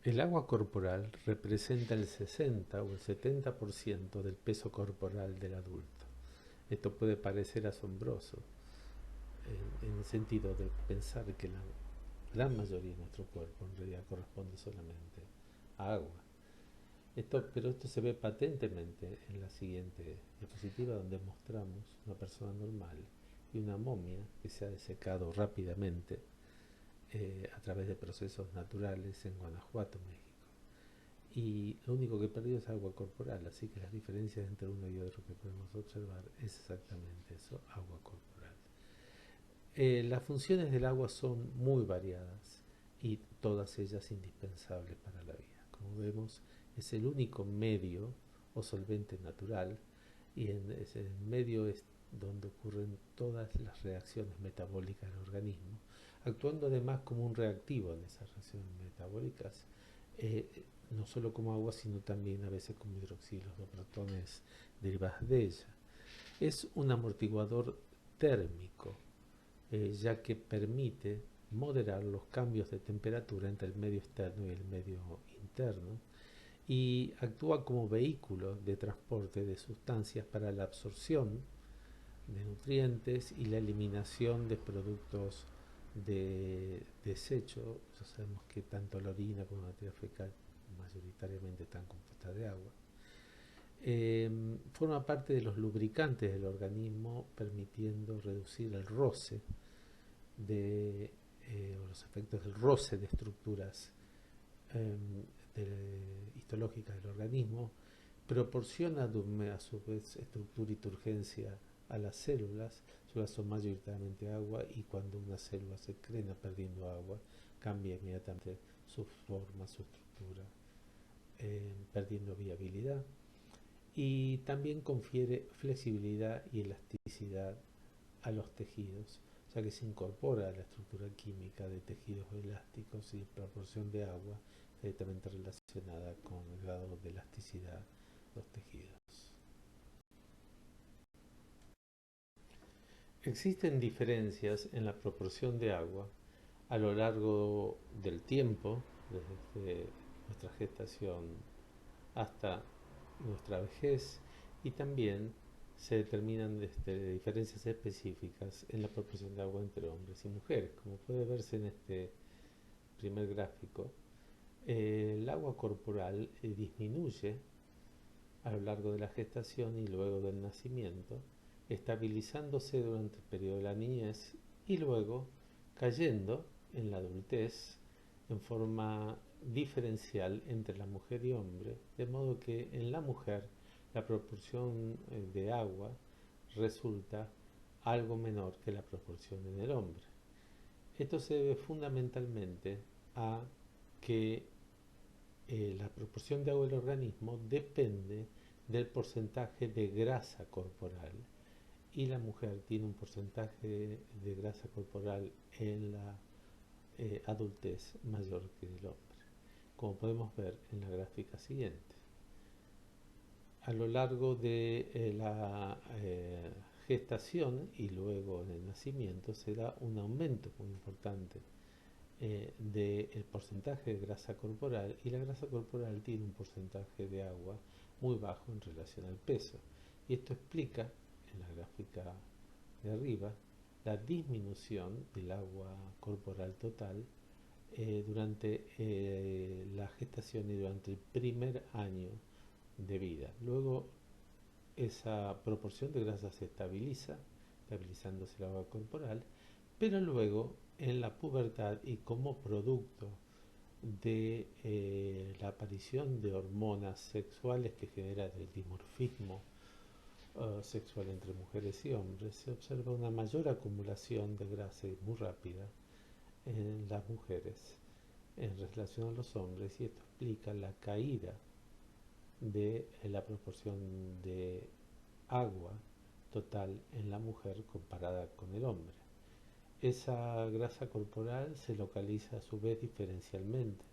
El agua corporal representa el 60 o el 70% del peso corporal del adulto. Esto puede parecer asombroso en el sentido de pensar que la gran mayoría de nuestro cuerpo en realidad corresponde solamente a agua. Pero esto se ve patentemente en la siguiente diapositiva, donde mostramos una persona normal y una momia que se ha desecado rápidamente a través de procesos naturales en Guanajuato, México. Y lo único que perdió es agua corporal, así que las diferencias entre uno y otro que podemos observar es exactamente eso, agua corporal. Las funciones del agua son muy variadas y todas ellas indispensables para la vida. Como vemos, es el único medio o solvente natural y en ese medio es donde ocurren todas las reacciones metabólicas del organismo, actuando además como un reactivo en esas reacciones metabólicas, no solo como agua, sino también a veces como hidroxilos o protones derivados de ella. Es un amortiguador térmico, ya que permite moderar los cambios de temperatura entre el medio externo y el medio interno, y actúa como vehículo de transporte de sustancias para la absorción de nutrientes y la eliminación de productos de desecho. Ya sabemos que tanto la orina como la materia fecal mayoritariamente están compuestas de agua. Forma parte de los lubricantes del organismo, permitiendo reducir el roce o los efectos del roce de estructuras eh, histológicas del organismo. Proporciona a su vez estructura y turgencia a las células. Son mayoritariamente agua, y cuando una célula se crena perdiendo agua, cambia inmediatamente su forma, su estructura, perdiendo viabilidad. Y también confiere flexibilidad y elasticidad a los tejidos, ya que se incorpora a la estructura química de tejidos elásticos y proporción de agua directamente relacionada con el grado de elasticidad de los tejidos. Existen diferencias en la proporción de agua a lo largo del tiempo, desde nuestra gestación hasta nuestra vejez, y también se determinan diferencias específicas en la proporción de agua entre hombres y mujeres. Como puede verse en este primer gráfico, el agua corporal disminuye a lo largo de la gestación y luego del nacimiento, estabilizándose durante el periodo de la niñez y luego cayendo en la adultez en forma diferencial entre la mujer y hombre, de modo que en la mujer la proporción de agua resulta algo menor que la proporción en el hombre. Esto se debe fundamentalmente a que la proporción de agua del organismo depende del porcentaje de grasa corporal, y la mujer tiene un porcentaje de grasa corporal en la adultez mayor que el hombre, como podemos ver en la gráfica siguiente. A lo largo de la gestación y luego en el nacimiento se da un aumento muy importante del porcentaje de grasa corporal, y la grasa corporal tiene un porcentaje de agua muy bajo en relación al peso. Y esto explica, en la gráfica de arriba, la disminución del agua corporal total durante la gestación y durante el primer año de vida. Luego esa proporción de grasa se estabiliza, estabilizándose el agua corporal, pero luego en la pubertad y como producto de la aparición de hormonas sexuales que genera el dimorfismo sexual entre mujeres y hombres, se observa una mayor acumulación de grasa y muy rápida en las mujeres en relación a los hombres, y esto explica la caída de la proporción de agua total en la mujer comparada con el hombre. Esa grasa corporal se localiza a su vez diferencialmente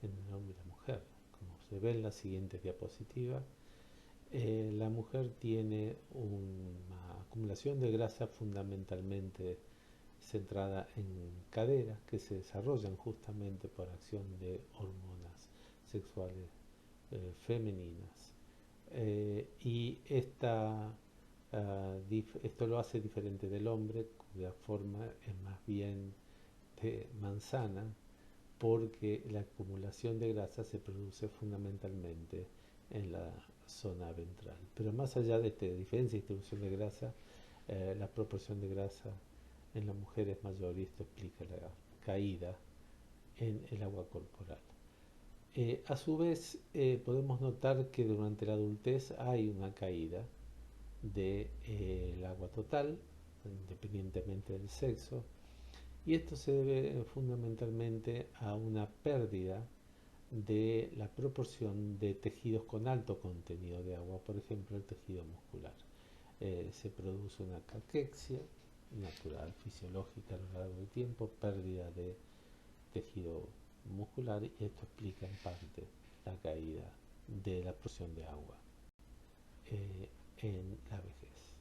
en el hombre y la mujer. Como se ve en la siguiente diapositiva, la mujer tiene una acumulación de grasa fundamentalmente centrada en caderas que se desarrollan justamente por acción de hormonas sexuales femeninas. Y esto lo hace diferente del hombre, cuya forma es más bien de manzana, porque la acumulación de grasa se produce fundamentalmente en la zona ventral. Pero más allá de esta diferencia de distribución de grasa, la proporción de grasa en la mujer es mayor y esto explica la caída en el agua corporal. A su vez, podemos notar que durante la adultez hay una caída del agua total, independientemente del sexo, y esto se debe fundamentalmente a una pérdida de la proporción de tejidos con alto contenido de agua, por ejemplo el tejido muscular. Se produce una caquexia natural, fisiológica a lo largo del tiempo, pérdida de tejido muscular, y esto explica en parte la caída de la porción de agua en la vejez.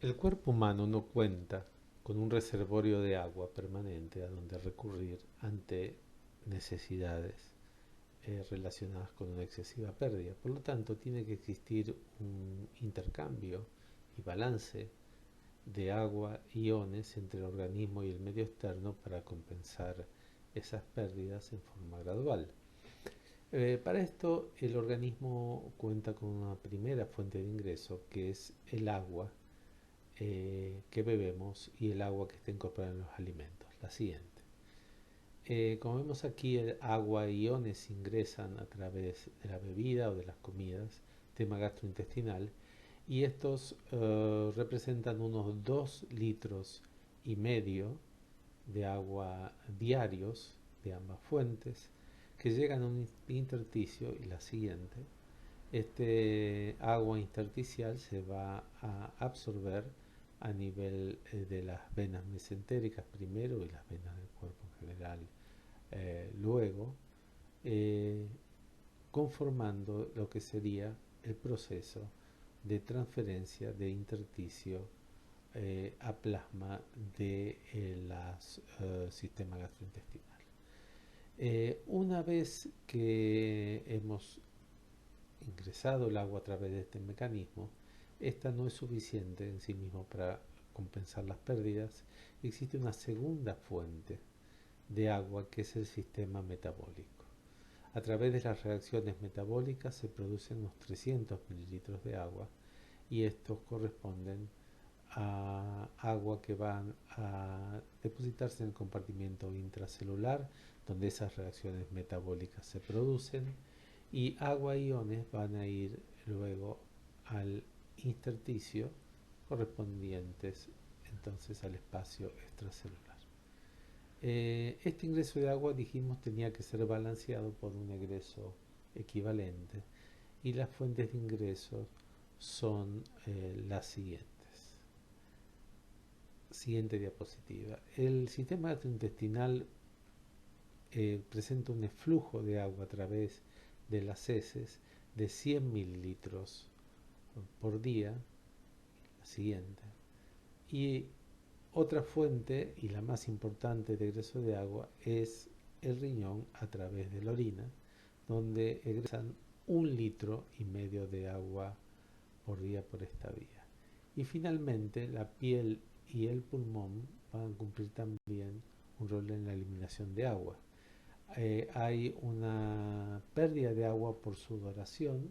El cuerpo humano no cuenta con un reservorio de agua permanente a donde recurrir ante necesidades relacionadas con una excesiva pérdida. Por lo tanto, tiene que existir un intercambio y balance de agua, iones entre el organismo y el medio externo para compensar esas pérdidas en forma gradual. Para esto, el organismo cuenta con una primera fuente de ingreso, que es el agua que bebemos y el agua que está incorporada en los alimentos. La siguiente. Como vemos aquí, el agua e iones ingresan a través de la bebida o de las comidas, tema gastrointestinal, y estos representan unos 2,5 litros de agua diarios de ambas fuentes que llegan a un intersticio. Y la siguiente, este agua intersticial se va a absorber a nivel de las venas mesentéricas primero y las venas del cuerpo en general luego, eh, conformando lo que sería el proceso de transferencia de intersticio a plasma del sistema gastrointestinal. Una vez que hemos ingresado el agua a través de este mecanismo, esta no es suficiente en sí mismo para compensar las pérdidas. Existe una segunda fuente de agua que es el sistema metabólico. A través de las reacciones metabólicas se producen unos 300 mililitros de agua, y estos corresponden a agua que van a depositarse en el compartimiento intracelular, donde esas reacciones metabólicas se producen, y agua e iones van a ir luego al intersticio, correspondientes entonces al espacio extracelular. Este ingreso de agua, dijimos, tenía que ser balanceado por un egreso equivalente, y las fuentes de ingresos son las siguientes. Siguiente diapositiva. El sistema gastrointestinal presenta un flujo de agua a través de las heces de 100 mililitros por día. La siguiente. Y otra fuente, y la más importante de egreso de agua, es el riñón a través de la orina, donde egresan 1,5 litros de agua por día por esta vía. Y finalmente, la piel y el pulmón van a cumplir también un rol en la eliminación de agua. Hay una pérdida de agua por sudoración.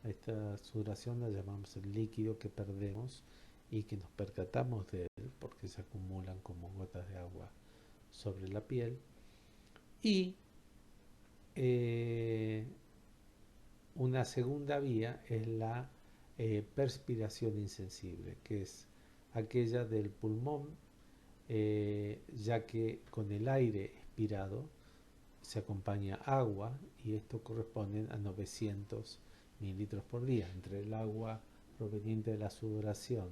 Esta sudoración la llamamos el líquido que perdemos y que nos percatamos de él porque se acumulan como gotas de agua sobre la piel. Y una segunda vía es la perspiración insensible, que es aquella del pulmón, ya que con el aire expirado se acompaña agua, y esto corresponde a 900 mililitros por día. Entre el agua proveniente de la sudoración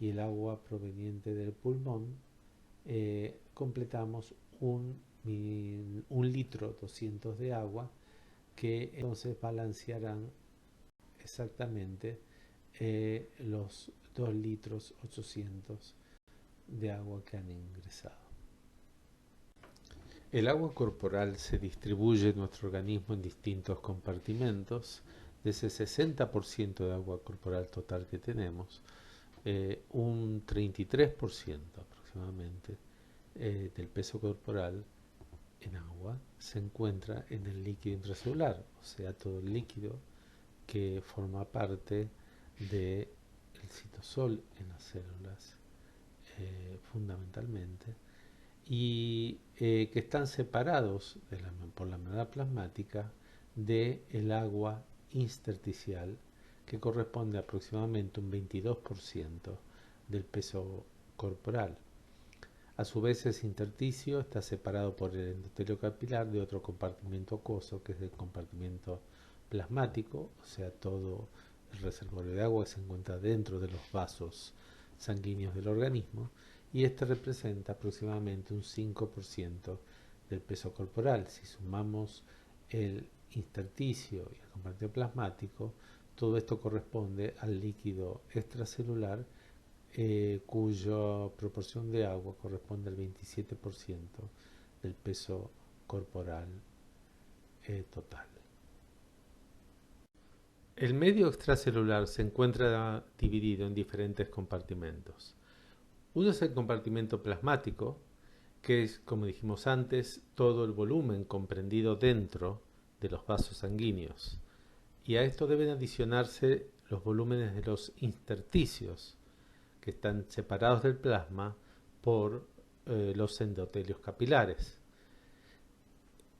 y el agua proveniente del pulmón, completamos 1,2 litros de agua, que entonces balancearán exactamente los 2 litros 800 de agua que han ingresado. El agua corporal se distribuye en nuestro organismo en distintos compartimentos. De ese 60% de agua corporal total que tenemos, un 33% aproximadamente del peso corporal en agua se encuentra en el líquido intracelular, o sea, todo el líquido que forma parte del citosol en las células, fundamentalmente, y que están separados por la membrana plasmática del agua intersticial, que corresponde a aproximadamente un 22% del peso corporal. A su vez, ese intersticio está separado por el endotelio capilar de otro compartimento acuoso, que es el compartimento plasmático, o sea, todo el reservorio de agua que se encuentra dentro de los vasos sanguíneos del organismo, y este representa aproximadamente un 5% del peso corporal. Si sumamos el intersticio y el compartimento plasmático, todo esto corresponde al líquido extracelular, cuya proporción de agua corresponde al 27% del peso corporal total. El medio extracelular se encuentra dividido en diferentes compartimentos. Uno es el compartimento plasmático, que es, como dijimos antes, todo el volumen comprendido dentro de los vasos sanguíneos. Y a esto deben adicionarse los volúmenes de los intersticios, que están separados del plasma por los endotelios capilares.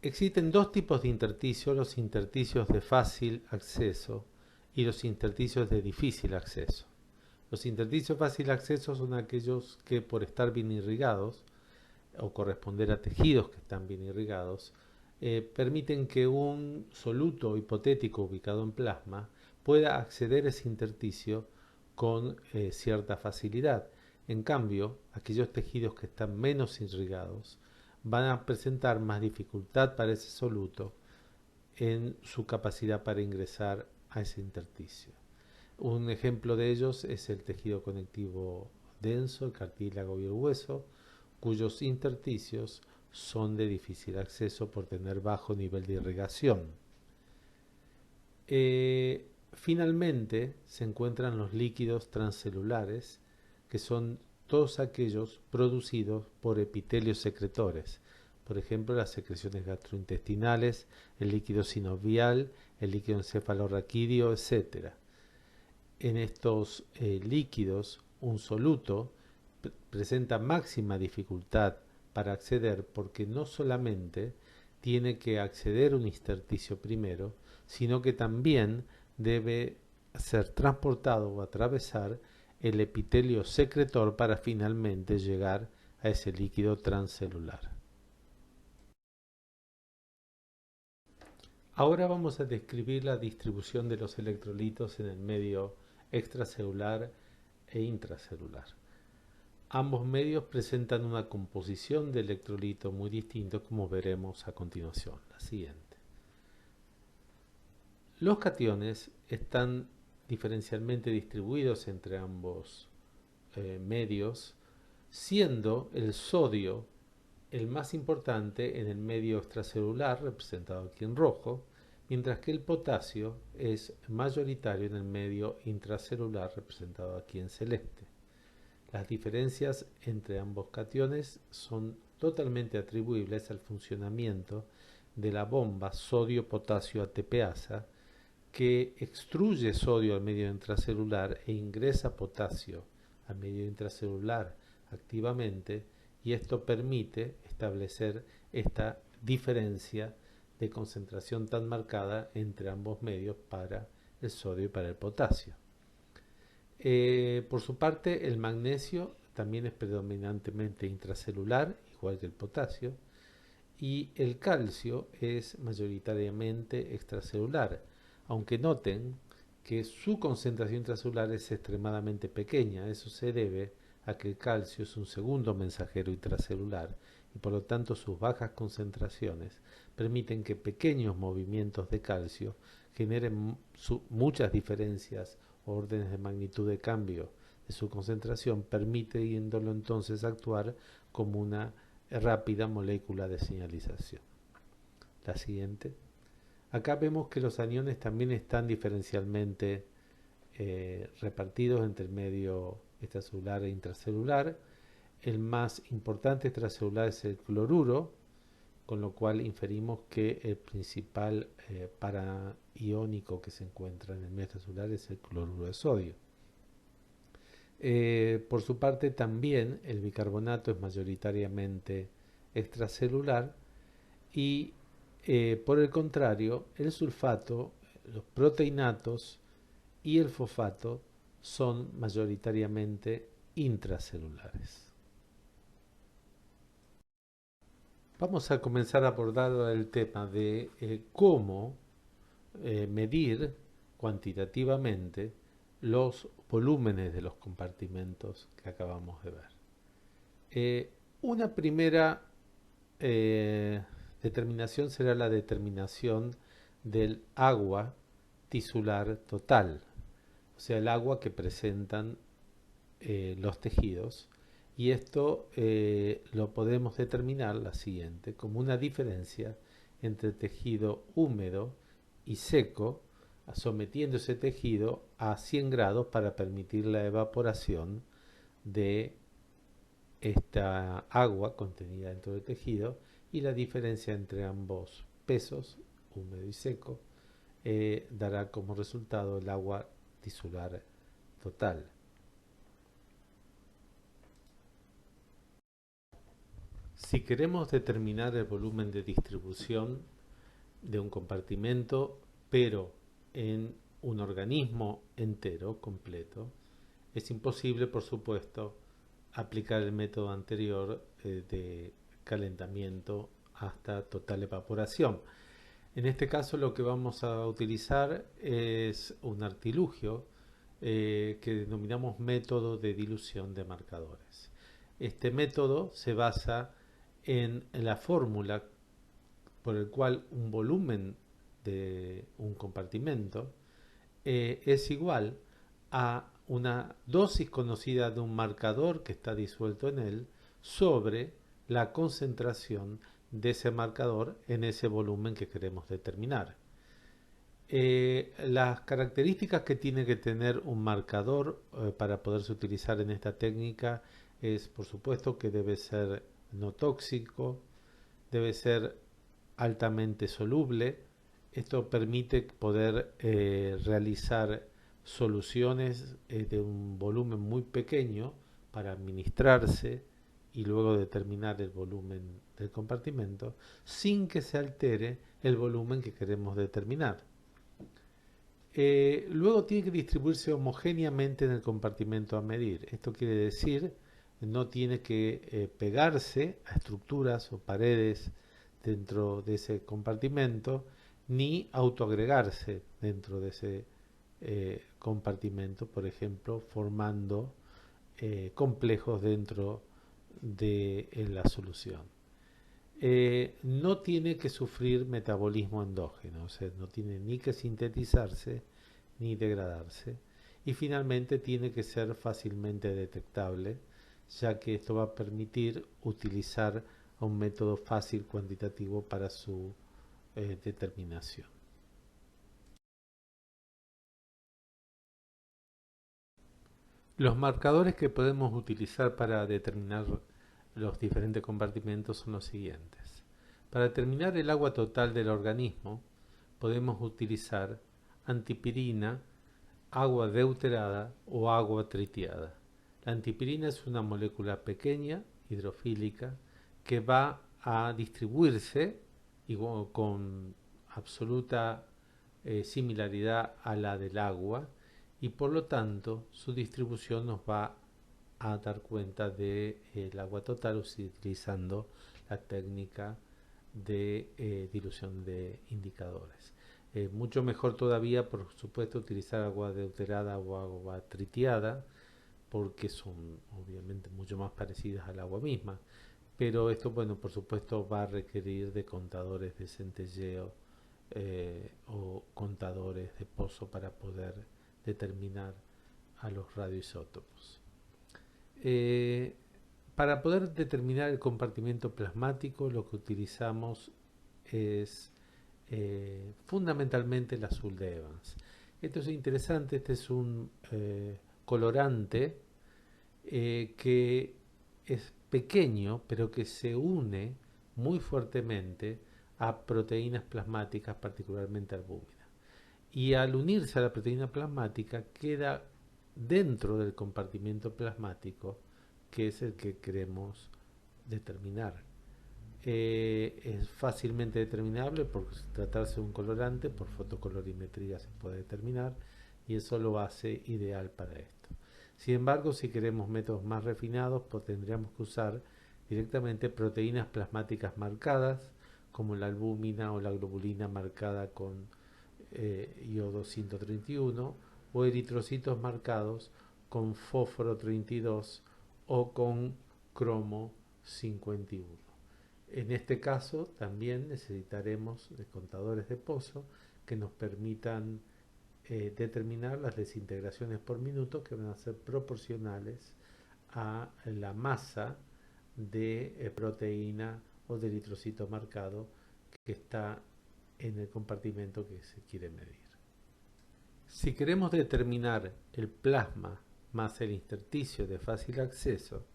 Existen dos tipos de intersticios, los intersticios de fácil acceso y los intersticios de difícil acceso. Los intersticios de fácil acceso son aquellos que, por estar bien irrigados o corresponder a tejidos que están bien irrigados, permiten que un soluto hipotético ubicado en plasma pueda acceder a ese intersticio con cierta facilidad. En cambio, aquellos tejidos que están menos irrigados van a presentar más dificultad para ese soluto en su capacidad para ingresar a ese intersticio. Un ejemplo de ellos es el tejido conectivo denso, el cartílago y el hueso, cuyos intersticios son de difícil acceso por tener bajo nivel de irrigación. Finalmente se encuentran los líquidos transcelulares, que son todos aquellos producidos por epitelios secretores, por ejemplo las secreciones gastrointestinales, el líquido sinovial, el líquido encefalorraquídeo, etc. En estos líquidos, un soluto presenta máxima dificultad para acceder, porque no solamente tiene que acceder a un intersticio primero, sino que también debe ser transportado o atravesar el epitelio secretor para finalmente llegar a ese líquido transcelular. Ahora vamos a describir la distribución de los electrolitos en el medio extracelular e intracelular. Ambos medios presentan una composición de electrolito muy distinta, como veremos a continuación, la siguiente. Los cationes están diferencialmente distribuidos entre ambos medios, siendo el sodio el más importante en el medio extracelular, representado aquí en rojo, mientras que el potasio es mayoritario en el medio intracelular, representado aquí en celeste. Las diferencias entre ambos cationes son totalmente atribuibles al funcionamiento de la bomba sodio-potasio ATPasa, que extruye sodio al medio intracelular e ingresa potasio al medio intracelular activamente, y esto permite establecer esta diferencia de concentración tan marcada entre ambos medios para el sodio y para el potasio. Por su parte, el magnesio también es predominantemente intracelular, igual que el potasio, y el calcio es mayoritariamente extracelular, aunque noten que su concentración intracelular es extremadamente pequeña. Eso se debe a que el calcio es un segundo mensajero intracelular y por lo tanto sus bajas concentraciones permiten que pequeños movimientos de calcio generen muchas diferencias órdenes de magnitud de cambio de su concentración, permitiéndolo entonces actuar como una rápida molécula de señalización. La siguiente. Acá vemos que los aniones también están diferencialmente repartidos entre el medio extracelular e intracelular. El más importante extracelular es el cloruro, con lo cual inferimos que el principal paraiónico que se encuentra en el medio extracelular es el cloruro de sodio. Por su parte también el bicarbonato es mayoritariamente extracelular y por el contrario el sulfato, los proteinatos y el fosfato son mayoritariamente intracelulares. Vamos a comenzar a abordar el tema de cómo medir cuantitativamente los volúmenes de los compartimentos que acabamos de ver. Una primera determinación será la determinación del agua tisular total, o sea, el agua que presentan los tejidos, y esto lo podemos determinar la siguiente, como una diferencia entre tejido húmedo y seco, sometiendo ese tejido a 100 grados para permitir la evaporación de esta agua contenida dentro del tejido, y la diferencia entre ambos pesos, húmedo y seco, dará como resultado el agua tisular total. Si queremos determinar el volumen de distribución de un compartimento, pero en un organismo entero, completo, es imposible, por supuesto, aplicar el método anterior de calentamiento hasta total evaporación. En este caso lo que vamos a utilizar es un artilugio que denominamos método de dilución de marcadores. Este método se basa en la fórmula por el cual un volumen de un compartimento es igual a una dosis conocida de un marcador que está disuelto en él sobre la concentración de ese marcador en ese volumen que queremos determinar. Las características que tiene que tener un marcador para poderse utilizar en esta técnica es, por supuesto, que debe ser no tóxico, debe ser altamente soluble. Esto permite poder realizar soluciones de un volumen muy pequeño para administrarse y luego determinar el volumen del compartimento sin que se altere el volumen que queremos determinar. Luego tiene que distribuirse homogéneamente en el compartimento a medir. Esto quiere decir, no tiene que pegarse a estructuras o paredes dentro de ese compartimento, ni autoagregarse dentro de ese compartimento, por ejemplo, formando complejos dentro de la solución. No tiene que sufrir metabolismo endógeno, o sea, no tiene ni que sintetizarse ni degradarse, y finalmente tiene que ser fácilmente detectable, ya que esto va a permitir utilizar un método fácil cuantitativo para su determinación. Los marcadores que podemos utilizar para determinar los diferentes compartimentos son los siguientes. Para determinar el agua total del organismo, podemos utilizar antipirina, agua deuterada o agua tritiada. La antipirina es una molécula pequeña, hidrofílica, que va a distribuirse con absoluta similaridad a la del agua, y por lo tanto su distribución nos va a dar cuenta del agua total utilizando la técnica de dilución de indicadores. Mucho mejor todavía, por supuesto, utilizar agua deuterada o agua tritiada, porque son obviamente mucho más parecidas al agua misma. Pero esto, bueno, por supuesto va a requerir de contadores de centelleo o contadores de pozo para poder determinar a los radioisótopos. Para poder determinar el compartimiento plasmático, lo que utilizamos es fundamentalmente el azul de Evans. Esto es interesante, este es un colorante que es pequeño, pero que se une muy fuertemente a proteínas plasmáticas, particularmente albúmina. Y al unirse a la proteína plasmática queda dentro del compartimiento plasmático, que es el que queremos determinar. Es fácilmente determinable por tratarse de un colorante, por fotocolorimetría se puede determinar, y eso lo hace ideal para esto. Sin embargo, si queremos métodos más refinados, pues tendríamos que usar directamente proteínas plasmáticas marcadas, como la albúmina o la globulina marcada con iodo 131, o eritrocitos marcados con fósforo 32 o con cromo 51. En este caso también necesitaremos de contadores de pozo que nos permitan determinar las desintegraciones por minuto, que van a ser proporcionales a la masa de proteína o de eritrocito marcado que está en el compartimento que se quiere medir. Si queremos determinar el plasma más el intersticio de fácil acceso,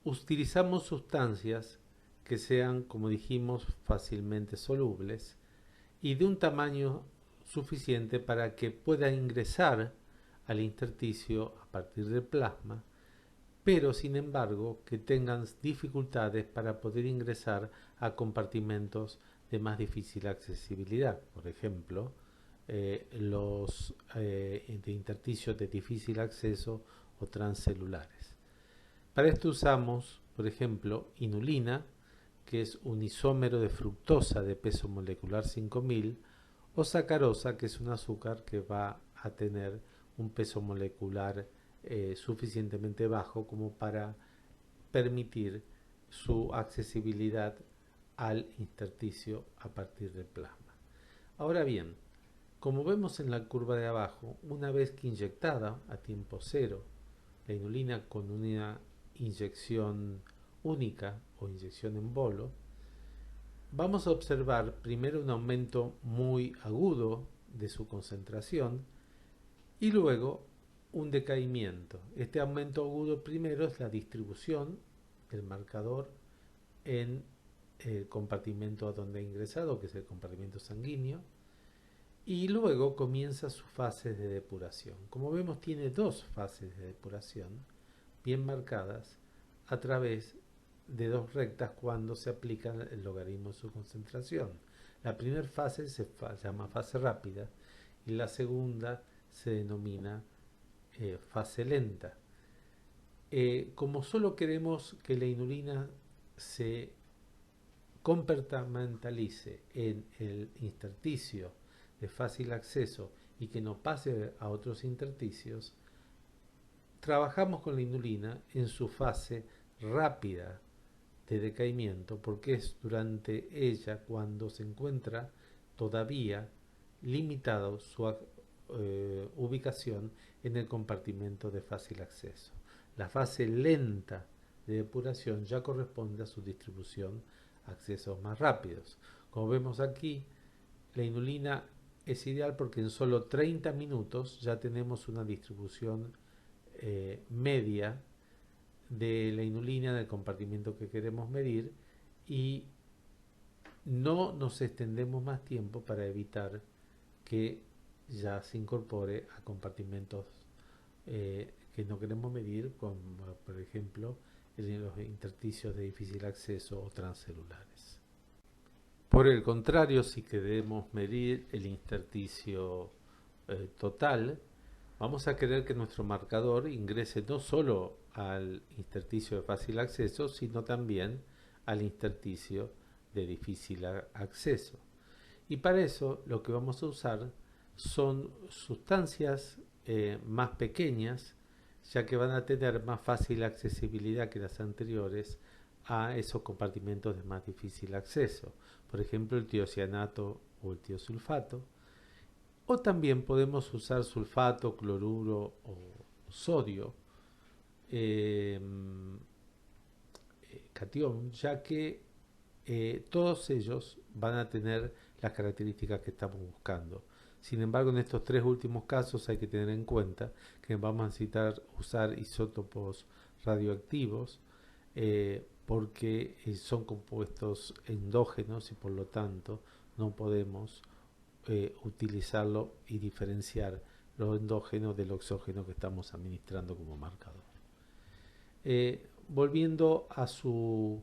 utilizamos sustancias que sean, como dijimos, fácilmente solubles y de un tamaño suficiente para que pueda ingresar al intersticio a partir del plasma, pero sin embargo que tengan dificultades para poder ingresar a compartimentos de más difícil accesibilidad. Por ejemplo, los de intersticios de difícil acceso o transcelulares. Para esto usamos, por ejemplo, inulina, que es un isómero de fructosa de peso molecular 5000, o sacarosa, que es un azúcar que va a tener un peso molecular suficientemente bajo como para permitir su accesibilidad al intersticio a partir del plasma. Ahora bien, como vemos en la curva de abajo, una vez que inyectada a tiempo cero, la inulina con una inyección única o inyección en bolo, vamos a observar primero un aumento muy agudo de su concentración y luego un decaimiento. Este aumento agudo primero es la distribución del marcador en el compartimento a donde ha ingresado, que es el compartimento sanguíneo, y luego comienza su fase de depuración. Como vemos, tiene dos fases de depuración bien marcadas a través de dos rectas cuando se aplica el logaritmo de su concentración. La primera fase se llama fase rápida y la segunda se denomina fase lenta. Como solo queremos que la inulina se compartimentalice en el intersticio de fácil acceso y que no pase a otros intersticios, trabajamos con la inulina en su fase rápida de decaimiento, porque es durante ella cuando se encuentra todavía limitado su ubicación en el compartimento de fácil acceso. La fase lenta de depuración ya corresponde a su distribución a accesos más rápidos. Como vemos aquí, la inulina es ideal porque en solo 30 minutos ya tenemos una distribución media de la inulina del compartimento que queremos medir y no nos extendemos más tiempo para evitar que ya se incorpore a compartimentos que no queremos medir, como por ejemplo en los intersticios de difícil acceso o transcelulares. Por el contrario, si queremos medir el intersticio total, vamos a querer que nuestro marcador ingrese no solo al intersticio de fácil acceso, sino también al intersticio de difícil acceso. Y para eso lo que vamos a usar son sustancias más pequeñas, ya que van a tener más fácil accesibilidad que las anteriores a esos compartimentos de más difícil acceso. Por ejemplo, el tiocianato o el tiosulfato. O también podemos usar sulfato, cloruro o sodio, eh, catión, ya que todos ellos van a tener las características que estamos buscando. Sin embargo, en estos tres últimos casos hay que tener en cuenta que vamos a necesitar usar isótopos radioactivos porque son compuestos endógenos y por lo tanto no podemos utilizarlo y diferenciar los endógenos del oxógeno que estamos administrando como marcador. Volviendo a su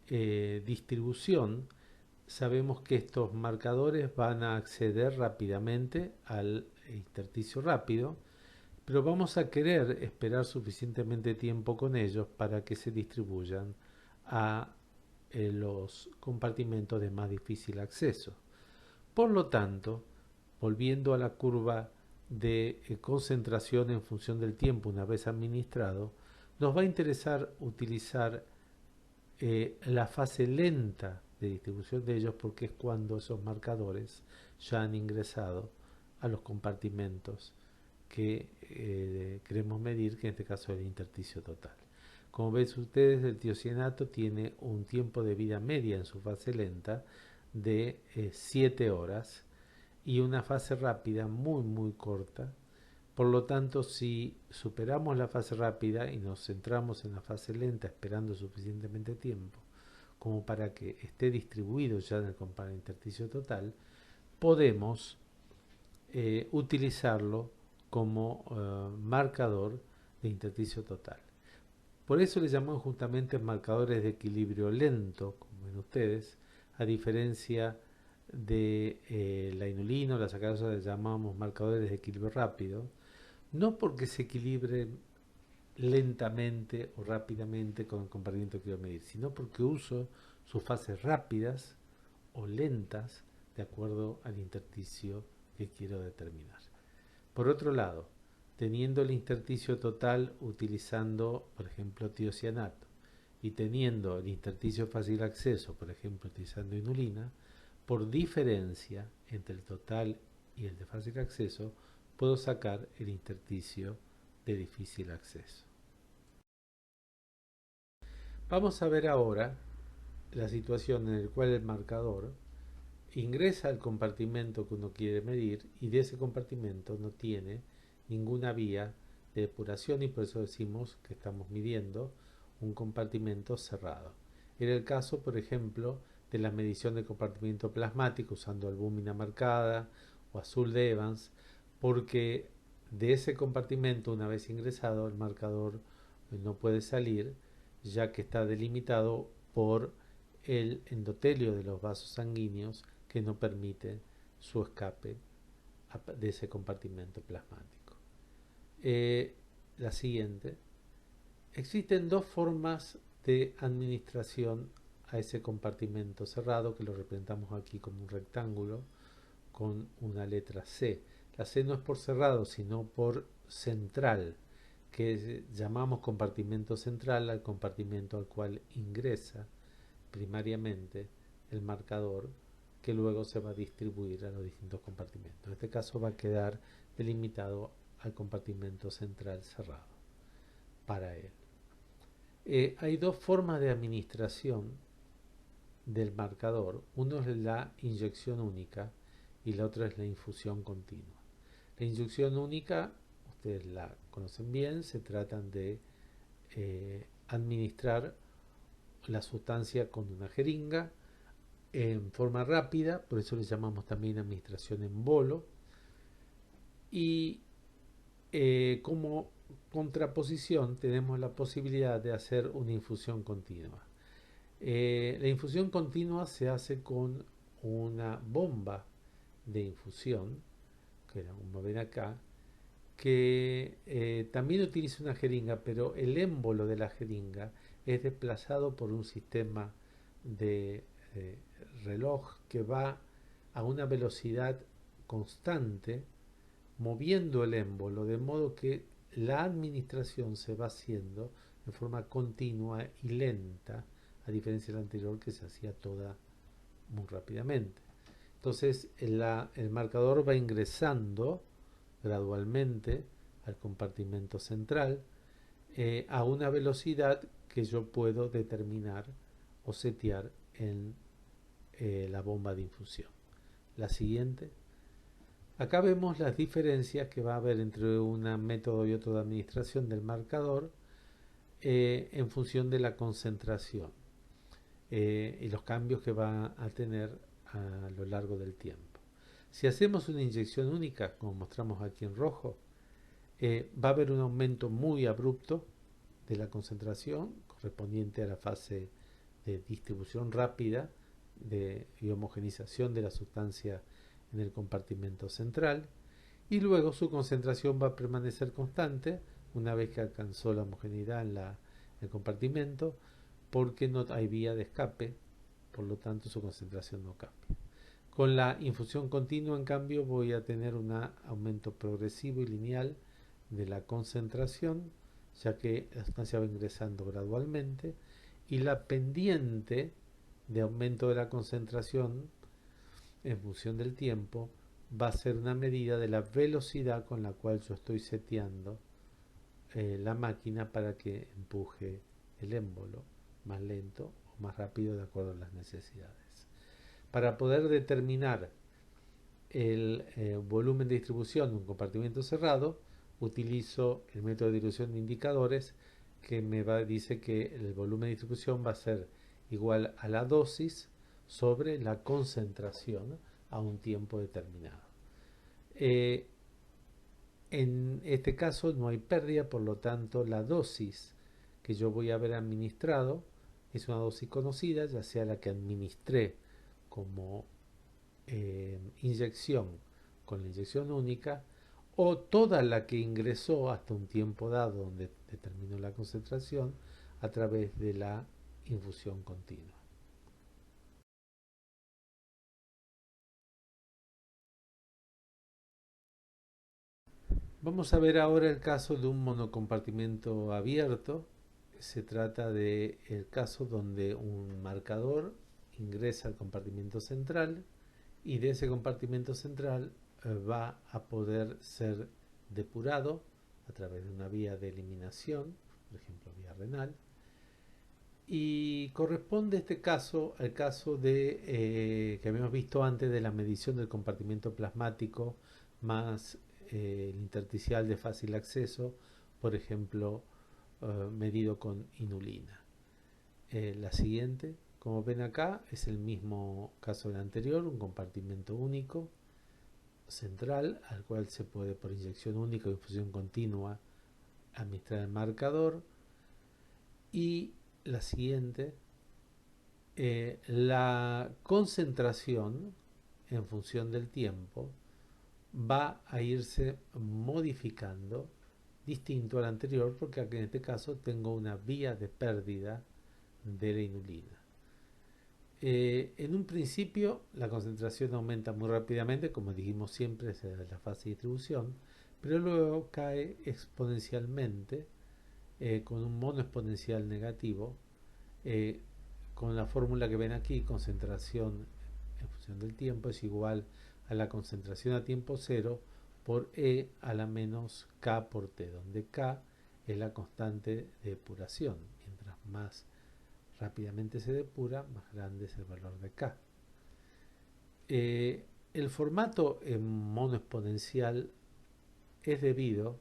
distribución, sabemos que estos marcadores van a acceder rápidamente al intersticio rápido, pero vamos a querer esperar suficientemente tiempo con ellos para que se distribuyan a los compartimentos de más difícil acceso. Por lo tanto, volviendo a la curva de concentración en función del tiempo una vez administrado, nos va a interesar utilizar la fase lenta de distribución de ellos porque es cuando esos marcadores ya han ingresado a los compartimentos que queremos medir, que en este caso es el intersticio total. Como ven ustedes, el tiocianato tiene un tiempo de vida media en su fase lenta de 7 horas y una fase rápida muy corta. Por lo tanto, si superamos la fase rápida y nos centramos en la fase lenta esperando suficientemente tiempo como para que esté distribuido ya en el intersticio total, podemos utilizarlo como marcador de intersticio total. Por eso le llamamos justamente marcadores de equilibrio lento, como ven ustedes, a diferencia de la inulina o la sacarosa, le llamamos marcadores de equilibrio rápido, no porque se equilibren lentamente o rápidamente con el compartimiento que quiero medir, sino porque uso sus fases rápidas o lentas de acuerdo al intersticio que quiero determinar. Por otro lado, teniendo el intersticio total utilizando, por ejemplo, tiocianato, y teniendo el intersticio fácil acceso, por ejemplo, utilizando inulina, por diferencia entre el total y el de fácil acceso, puedo sacar el intersticio de difícil acceso. Vamos a ver ahora la situación en la cual el marcador ingresa al compartimento que uno quiere medir y de ese compartimento no tiene ninguna vía de depuración y por eso decimos que estamos midiendo un compartimento cerrado. Era el caso, por ejemplo, de la medición del compartimento plasmático usando albúmina marcada o azul de Evans, porque de ese compartimento, una vez ingresado, el marcador no puede salir, ya que está delimitado por el endotelio de los vasos sanguíneos que no permite su escape de ese compartimento plasmático. La siguiente. Existen dos formas de administración a ese compartimento cerrado, que lo representamos aquí como un rectángulo con una letra C. La C no es por cerrado, sino por central, que llamamos compartimento central al compartimento al cual ingresa primariamente el marcador, que luego se va a distribuir a los distintos compartimentos. En este caso va a quedar delimitado al compartimento central cerrado para él. Hay dos formas de administración del marcador. Uno es la inyección única y la otra es la infusión continua. La inyección única, ustedes la conocen bien, se tratan de administrar la sustancia con una jeringa en forma rápida, por eso le llamamos también administración en bolo, y como contraposición tenemos la posibilidad de hacer una infusión continua. La infusión continua se hace con una bomba de infusión, que la vamos a ver acá, que también utiliza una jeringa, pero el émbolo de la jeringa es desplazado por un sistema de reloj que va a una velocidad constante moviendo el émbolo, de modo que la administración se va haciendo de forma continua y lenta, a diferencia de la anterior que se hacía toda muy rápidamente. Entonces el marcador va ingresando gradualmente al compartimento central a una velocidad que yo puedo determinar o setear en la bomba de infusión. La siguiente. Acá vemos las diferencias que va a haber entre un método y otro de administración del marcador en función de la concentración y los cambios que va a tener a lo largo del tiempo. Si hacemos una inyección única, como mostramos aquí en rojo, va a haber un aumento muy abrupto de la concentración correspondiente a la fase de distribución rápida y homogenización de la sustancia en el compartimento central, y luego su concentración va a permanecer constante una vez que alcanzó la homogeneidad en el compartimento, porque no hay vía de escape, por lo tanto su concentración no cambia. Con la infusión continua, en cambio, voy a tener un aumento progresivo y lineal de la concentración, ya que la sustancia va ingresando gradualmente, y la pendiente de aumento de la concentración en función del tiempo va a ser una medida de la velocidad con la cual yo estoy seteando la máquina para que empuje el émbolo más lento o más rápido de acuerdo a las necesidades. Para poder determinar el volumen de distribución de un compartimento cerrado, utilizo el método de dilución de indicadores que dice que el volumen de distribución va a ser igual a la dosis sobre la concentración a un tiempo determinado. En este caso no hay pérdida, por lo tanto la dosis que yo voy a haber administrado es una dosis conocida, ya sea la que administré como inyección con la inyección única, o toda la que ingresó hasta un tiempo dado donde determinó la concentración a través de la infusión continua. Vamos a ver ahora el caso de un monocompartimento abierto. Se trata del caso donde un marcador ingresa al compartimento central y de ese compartimento central va a poder ser depurado a través de una vía de eliminación, por ejemplo vía renal, y corresponde este caso al caso que habíamos visto antes de la medición del compartimento plasmático más el intersticial de fácil acceso, por ejemplo, medido con inulina. La siguiente, como ven acá, es el mismo caso del anterior, un compartimento único central al cual se puede por inyección única o infusión continua administrar el marcador. Y la siguiente, la concentración en función del tiempo va a irse modificando distinto al anterior, porque aquí en este caso tengo una vía de pérdida de la inulina. En un principio la concentración aumenta muy rápidamente, como dijimos siempre, es la fase de distribución, pero luego cae exponencialmente con un mono exponencial negativo, eh, con la fórmula que ven aquí, concentración en función del tiempo es igual a la concentración a tiempo cero por E a la menos K por T, donde K es la constante de depuración. Mientras más rápidamente se depura, más grande es el valor de K. El formato en mono exponencial es debido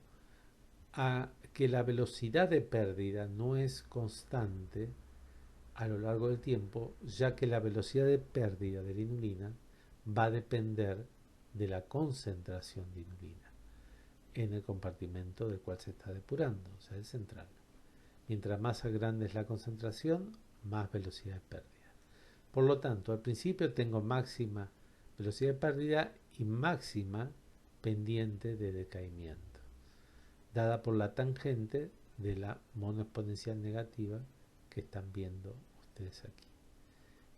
a que la velocidad de pérdida no es constante a lo largo del tiempo, ya que la velocidad de pérdida de la inulina va a depender de la concentración de inulina en el compartimento del cual se está depurando, o sea, el central. Mientras más grande es la concentración, más velocidad de pérdida. Por lo tanto, al principio tengo máxima velocidad de pérdida y máxima pendiente de decaimiento, dada por la tangente de la monoexponencial negativa que están viendo ustedes aquí.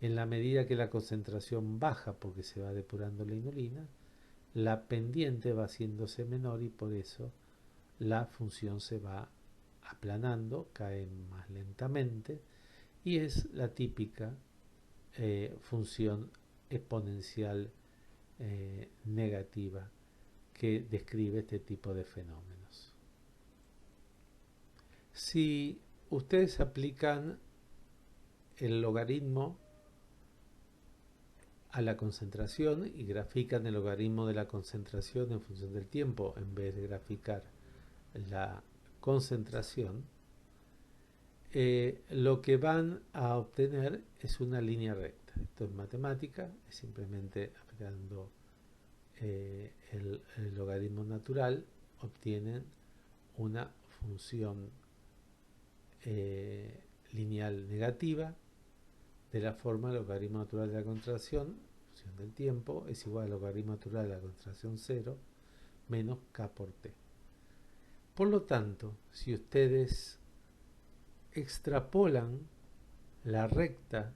En la medida que la concentración baja porque se va depurando la inulina, la pendiente va haciéndose menor y por eso la función se va aplanando, cae más lentamente y es la típica función exponencial negativa que describe este tipo de fenómenos. Si ustedes aplican el logaritmo a la concentración y grafican el logaritmo de la concentración en función del tiempo en vez de graficar la concentración, lo que van a obtener es una línea recta. Esto es matemática, es simplemente aplicando el logaritmo natural, obtienen una función lineal negativa de la forma logaritmo natural de la contracción, función del tiempo, es igual al logaritmo natural de la contracción 0 menos k por t. Por lo tanto, si ustedes extrapolan la recta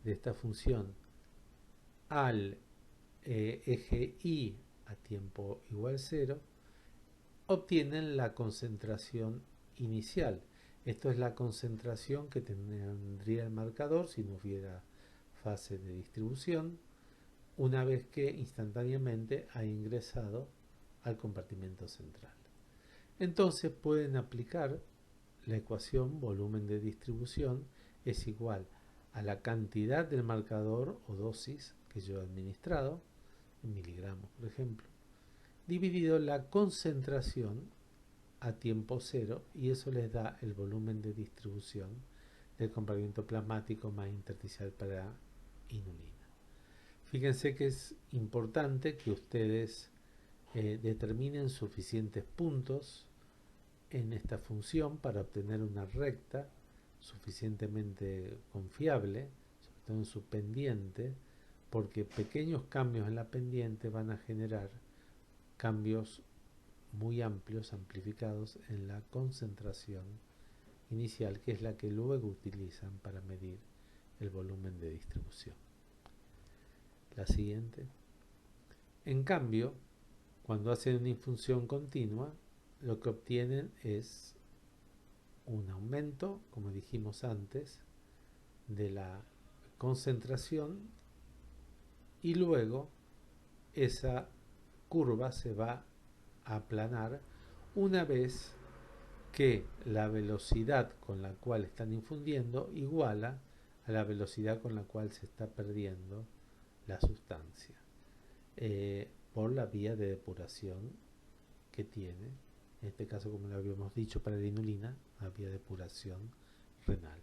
de esta función al eje y a tiempo igual 0, obtienen la concentración inicial. Esto es la concentración que tendría el marcador si no hubiera fase de distribución, una vez que instantáneamente ha ingresado al compartimento central. Entonces pueden aplicar la ecuación volumen de distribución es igual a la cantidad del marcador o dosis que yo he administrado, en miligramos por ejemplo, dividido la concentración a tiempo cero, y eso les da el volumen de distribución del compartimento plasmático más intersticial para inulina. Fíjense que es importante que ustedes determinen suficientes puntos en esta función para obtener una recta suficientemente confiable, sobre todo en su pendiente, porque pequeños cambios en la pendiente van a generar cambios muy amplios, amplificados en la concentración inicial, que es la que luego utilizan para medir el volumen de distribución. La siguiente. En cambio, cuando hacen una infusión continua, lo que obtienen es un aumento, como dijimos antes, de la concentración, y luego esa curva se va a aplanar una vez que la velocidad con la cual están infundiendo iguala a la velocidad con la cual se está perdiendo la sustancia, por la vía de depuración que tiene, en este caso, como lo habíamos dicho para la inulina, la vía de depuración renal.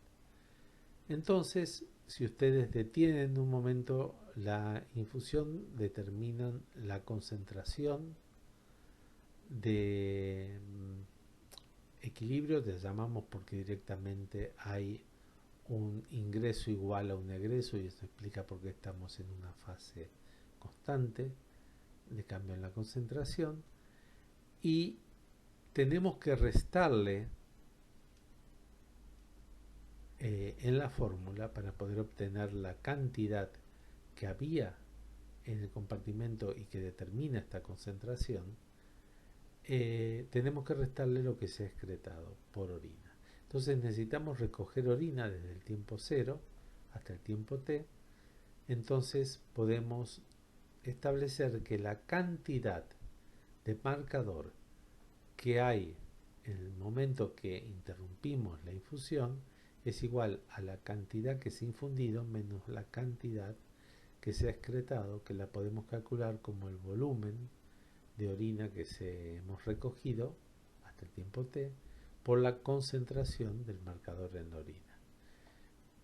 Entonces, si ustedes detienen en un momento la infusión, determinan la concentración de equilibrio, les llamamos porque directamente hay un ingreso igual a un egreso, y eso explica por qué estamos en una fase constante de cambio en la concentración, y tenemos que restarle en la fórmula para poder obtener la cantidad que había en el compartimento y que determina esta concentración. Tenemos que restarle lo que se ha excretado por orina. Entonces necesitamos recoger orina desde el tiempo 0 hasta el tiempo t. Entonces podemos establecer que la cantidad de marcador que hay en el momento que interrumpimos la infusión es igual a la cantidad que se ha infundido menos la cantidad que se ha excretado, que la podemos calcular como el volumen de orina que hemos recogido hasta el tiempo t por la concentración del marcador en la orina.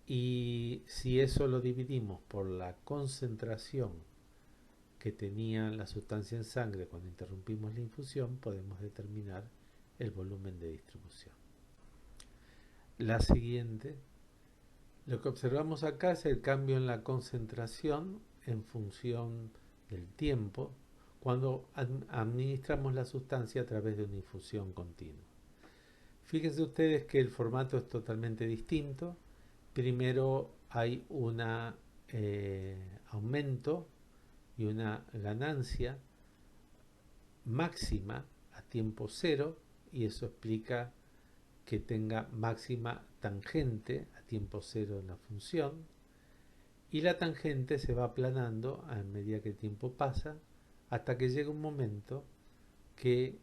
Y si eso lo dividimos por la concentración que tenía la sustancia en sangre cuando interrumpimos la infusión, podemos determinar el volumen de distribución. La siguiente, lo que observamos acá es el cambio en la concentración en función del tiempo cuando administramos la sustancia a través de una infusión continua. Fíjense ustedes que el formato es totalmente distinto. Primero hay un aumento y una ganancia máxima a tiempo cero, y eso explica que tenga máxima tangente a tiempo cero en la función, y la tangente se va aplanando a medida que el tiempo pasa, hasta que llega un momento que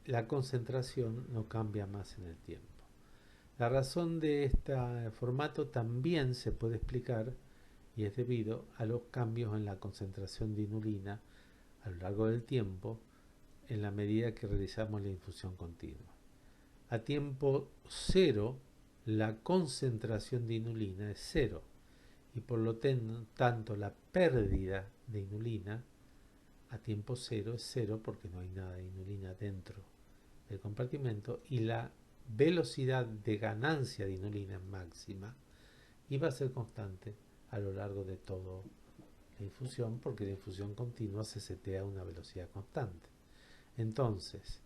la concentración no cambia más en el tiempo. La razón de este formato también se puede explicar y es debido a los cambios en la concentración de inulina a lo largo del tiempo en la medida que realizamos la infusión continua. A tiempo cero, la concentración de inulina es cero y por lo tanto la pérdida de inulina a tiempo cero es cero porque no hay nada de inulina dentro del compartimento y la velocidad de ganancia de inulina es máxima y va a ser constante a lo largo de toda la infusión porque la infusión continua se setea a una velocidad constante. Entonces,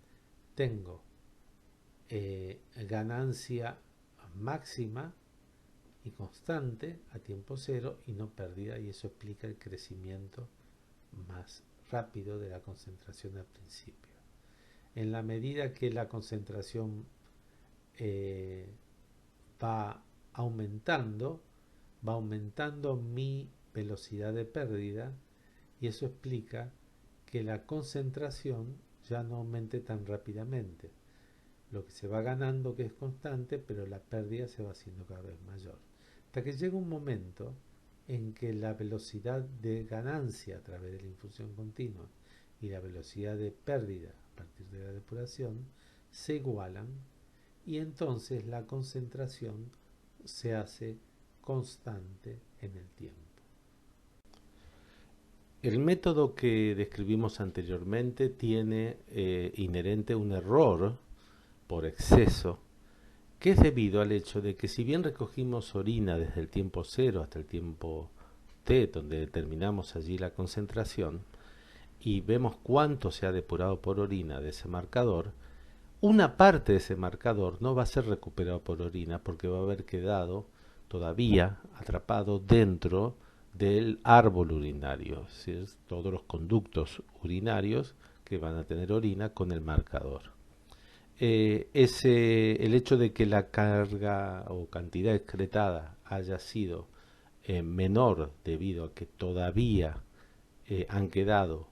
tengo ganancia máxima y constante a tiempo cero y no pérdida, y eso explica el crecimiento más rápido de la concentración al principio. En la medida que la concentración va aumentando mi velocidad de pérdida y eso explica que la concentración ya no aumente tan rápidamente. Lo que se va ganando que es constante, pero la pérdida se va haciendo cada vez mayor. Hasta que llega un momento en que la velocidad de ganancia a través de la infusión continua y la velocidad de pérdida a partir de la depuración se igualan y entonces la concentración se hace constante en el tiempo. El método que describimos anteriormente tiene inherente un error por exceso, que es debido al hecho de que si bien recogimos orina desde el tiempo cero hasta el tiempo t, donde determinamos allí la concentración, y vemos cuánto se ha depurado por orina de ese marcador, una parte de ese marcador no va a ser recuperado por orina porque va a haber quedado todavía atrapado dentro del árbol urinario, es decir, todos los conductos urinarios que van a tener orina con el marcador. El hecho de que la carga o cantidad excretada haya sido menor debido a que todavía han quedado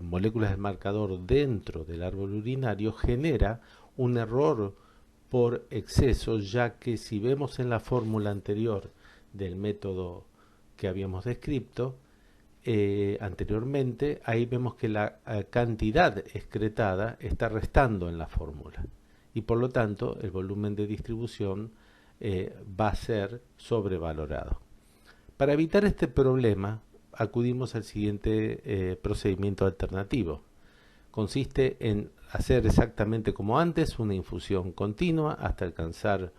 moléculas del marcador dentro del árbol urinario genera un error por exceso, ya que si vemos en la fórmula anterior del método que habíamos descrito anteriormente, ahí vemos que la cantidad excretada está restando en la fórmula y por lo tanto el volumen de distribución va a ser sobrevalorado. Para evitar este problema acudimos al siguiente procedimiento alternativo. Consiste en hacer exactamente como antes una infusión continua hasta alcanzar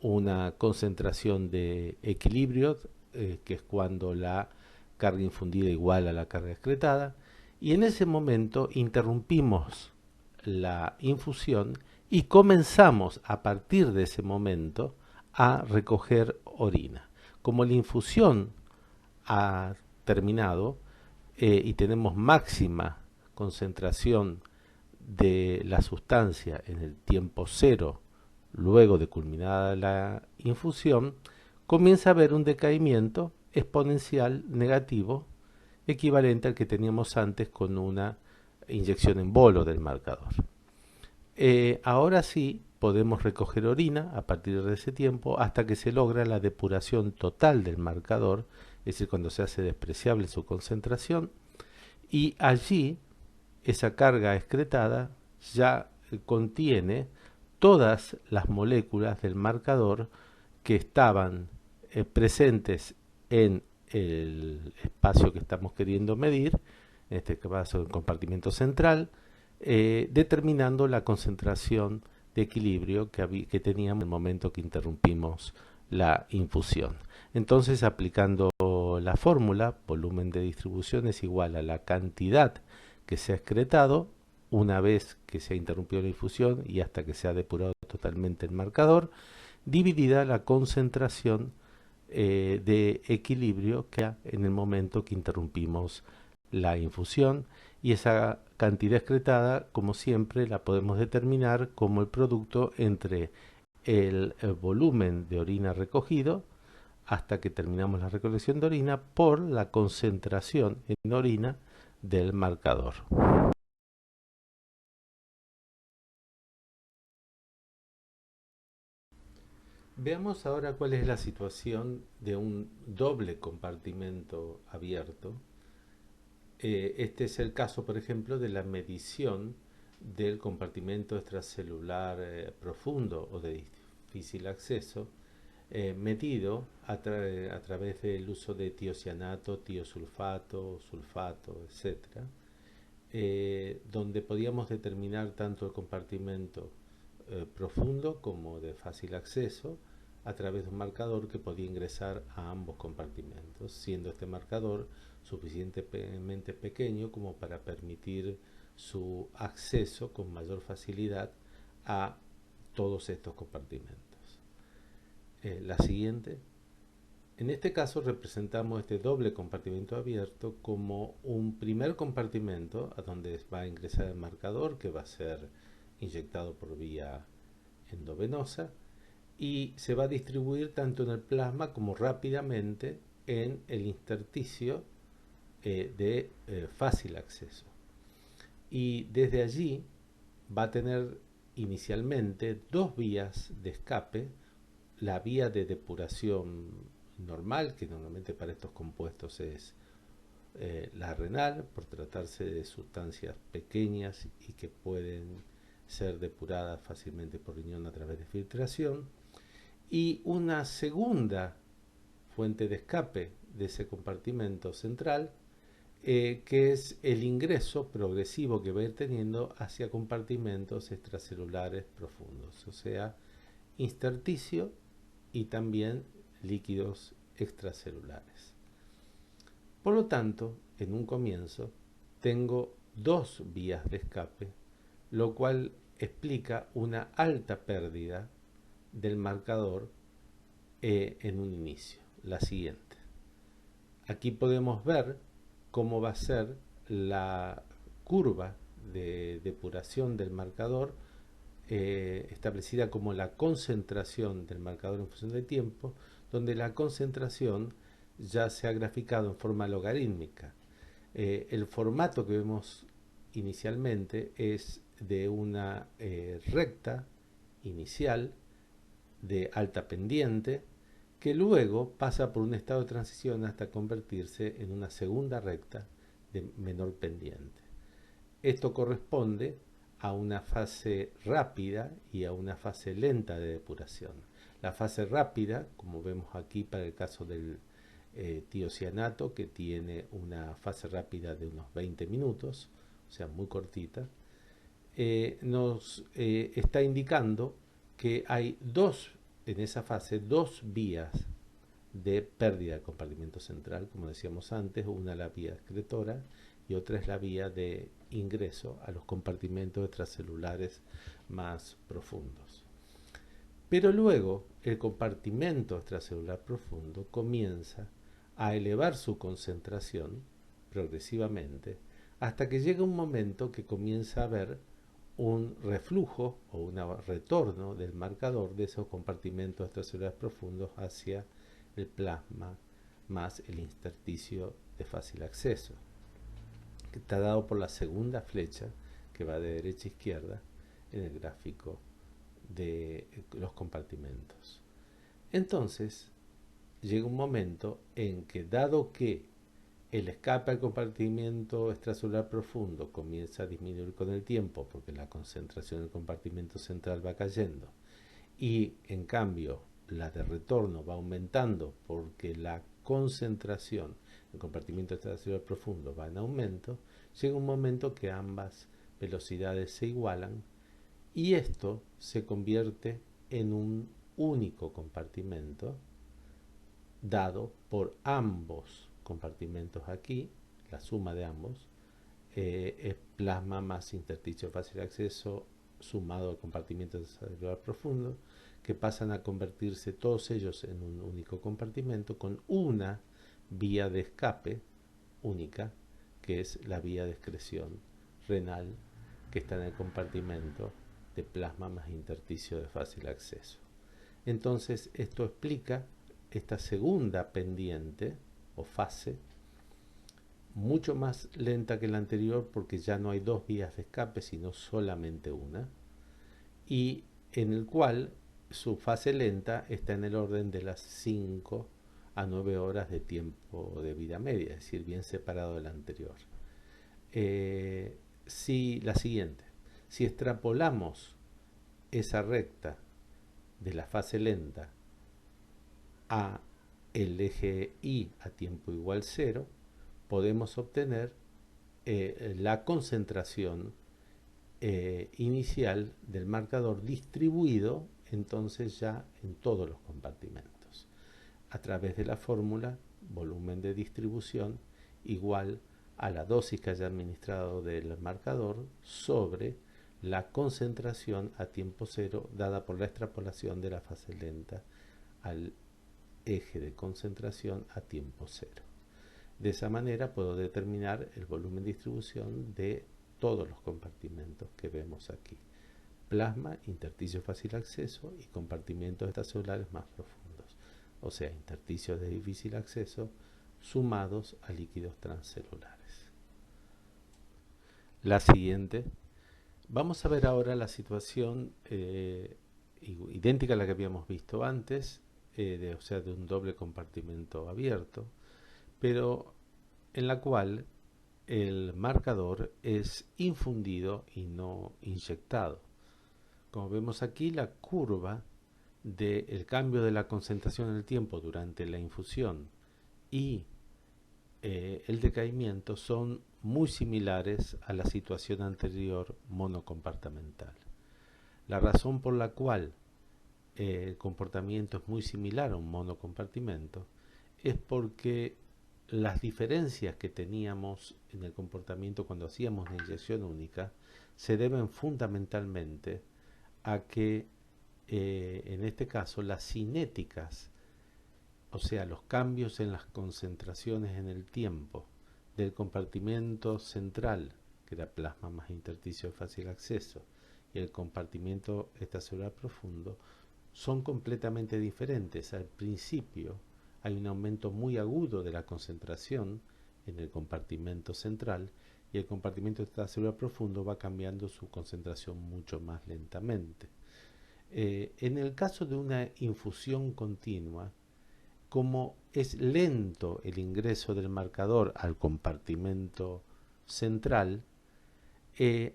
una concentración de equilibrio, que es cuando la carga infundida igual a la carga excretada, y en ese momento interrumpimos la infusión y comenzamos a partir de ese momento a recoger orina. Como la infusión ha terminado y tenemos máxima concentración de la sustancia en el tiempo cero luego de culminada la infusión, comienza a haber un decaimiento exponencial negativo equivalente al que teníamos antes con una inyección en bolo del marcador. Ahora sí podemos recoger orina a partir de ese tiempo hasta que se logra la depuración total del marcador, es decir, cuando se hace despreciable su concentración, y allí esa carga excretada ya contiene todas las moléculas del marcador que estaban presentes en el espacio que estamos queriendo medir, en este caso el compartimento central, determinando la concentración de equilibrio que teníamos en el momento que interrumpimos la infusión. Entonces, aplicando la fórmula, volumen de distribución es igual a la cantidad que se ha excretado una vez que se ha interrumpido la infusión y hasta que se ha depurado totalmente el marcador, dividida la concentración de equilibrio que hay en el momento que interrumpimos la infusión, y esa cantidad excretada, como siempre, la podemos determinar como el producto entre el volumen de orina recogido hasta que terminamos la recolección de orina por la concentración en orina del marcador. Veamos ahora cuál es la situación de un doble compartimento abierto. Este es el caso, por ejemplo, de la medición del compartimento extracelular profundo o de difícil acceso, medido a través del uso de tiocianato, tiosulfato, sulfato, etc., donde podíamos determinar tanto el compartimento profundo como de fácil acceso a través de un marcador que podía ingresar a ambos compartimentos, siendo este marcador suficientemente pequeño como para permitir su acceso con mayor facilidad a todos estos compartimentos. La siguiente. En este caso representamos este doble compartimento abierto como un primer compartimento a donde va a ingresar el marcador, que va a ser inyectado por vía endovenosa, y se va a distribuir tanto en el plasma como rápidamente en el intersticio de fácil acceso. Y desde allí va a tener inicialmente dos vías de escape: la vía de depuración normal, que normalmente para estos compuestos es la renal, por tratarse de sustancias pequeñas y que pueden ser depuradas fácilmente por riñón a través de filtración, y una segunda fuente de escape de ese compartimento central, que es el ingreso progresivo que va a ir teniendo hacia compartimentos extracelulares profundos, o sea, intersticio y también líquidos extracelulares. Por lo tanto, en un comienzo tengo dos vías de escape, lo cual explica una alta pérdida del marcador en un inicio. La siguiente. Aquí podemos ver cómo va a ser la curva de depuración del marcador, establecida como la concentración del marcador en función de tiempo, donde la concentración ya se ha graficado en forma logarítmica. El formato que vemos inicialmente es de una recta inicial de alta pendiente, que luego pasa por un estado de transición hasta convertirse en una segunda recta de menor pendiente. Esto corresponde a una fase rápida y a una fase lenta de depuración. La fase rápida, como vemos aquí para el caso del tiocianato, que tiene una fase rápida de unos 20 minutos, o sea, muy cortita, nos está indicando que hay en esa fase, dos vías de pérdida del compartimento central, como decíamos antes: una la vía excretora y otra es la vía de ingreso a los compartimentos extracelulares más profundos. Pero luego el compartimento extracelular profundo comienza a elevar su concentración progresivamente hasta que llega un momento que comienza a haber un reflujo o un retorno del marcador de esos compartimentos extracelulares profundos hacia el plasma más el intersticio de fácil acceso, que está dado por la segunda flecha que va de derecha a izquierda en el gráfico de los compartimentos. Entonces, llega un momento en que, dado que el escape al compartimento extracelular profundo comienza a disminuir con el tiempo, porque la concentración del compartimento central va cayendo, y en cambio la de retorno va aumentando porque la concentración del compartimento extracelular profundo va en aumento, llega un momento que ambas velocidades se igualan y esto se convierte en un único compartimento dado por ambos compartimentos aquí, la suma de ambos, es plasma más intersticio de fácil acceso sumado al compartimento celular profundo, que pasan a convertirse todos ellos en un único compartimento con una vía de escape única, que es la vía de excreción renal, que está en el compartimento de plasma más intersticio de fácil acceso. Entonces, esto explica esta segunda pendiente o fase mucho más lenta que la anterior porque ya no hay dos vías de escape sino solamente una, y en el cual su fase lenta está en el orden de las 5 a 9 horas de tiempo de vida media, es decir, bien separado de la anterior. Si la siguiente, si extrapolamos esa recta de la fase lenta a el eje Y a tiempo igual 0, podemos obtener la concentración inicial del marcador distribuido entonces ya en todos los compartimentos a través de la fórmula volumen de distribución igual a la dosis que haya administrado del marcador sobre la concentración a tiempo cero dada por la extrapolación de la fase lenta al eje de concentración a tiempo cero. De esa manera puedo determinar el volumen de distribución de todos los compartimentos que vemos aquí: plasma, intersticio fácil acceso y compartimentos extracelulares más profundos, o sea, intersticios de difícil acceso sumados a líquidos transcelulares. La siguiente, vamos a ver ahora la situación idéntica a la que habíamos visto antes, o sea, de un doble compartimento abierto, pero en la cual el marcador es infundido y no inyectado. Como vemos aquí, la curva del cambio de la concentración en el tiempo durante la infusión y el decaimiento son muy similares a la situación anterior monocompartimental. La razón por la cual el comportamiento es muy similar a un monocompartimento es porque las diferencias que teníamos en el comportamiento cuando hacíamos la inyección única se deben fundamentalmente a que en este caso las cinéticas, o sea, los cambios en las concentraciones en el tiempo del compartimento central, que era plasma más intersticio de fácil acceso, y el compartimento extracelular profundo, son completamente diferentes. Al principio hay un aumento muy agudo de la concentración en el compartimento central y el compartimento extracelular profundo va cambiando su concentración mucho más lentamente. En el caso de una infusión continua, como es lento el ingreso del marcador al compartimento central,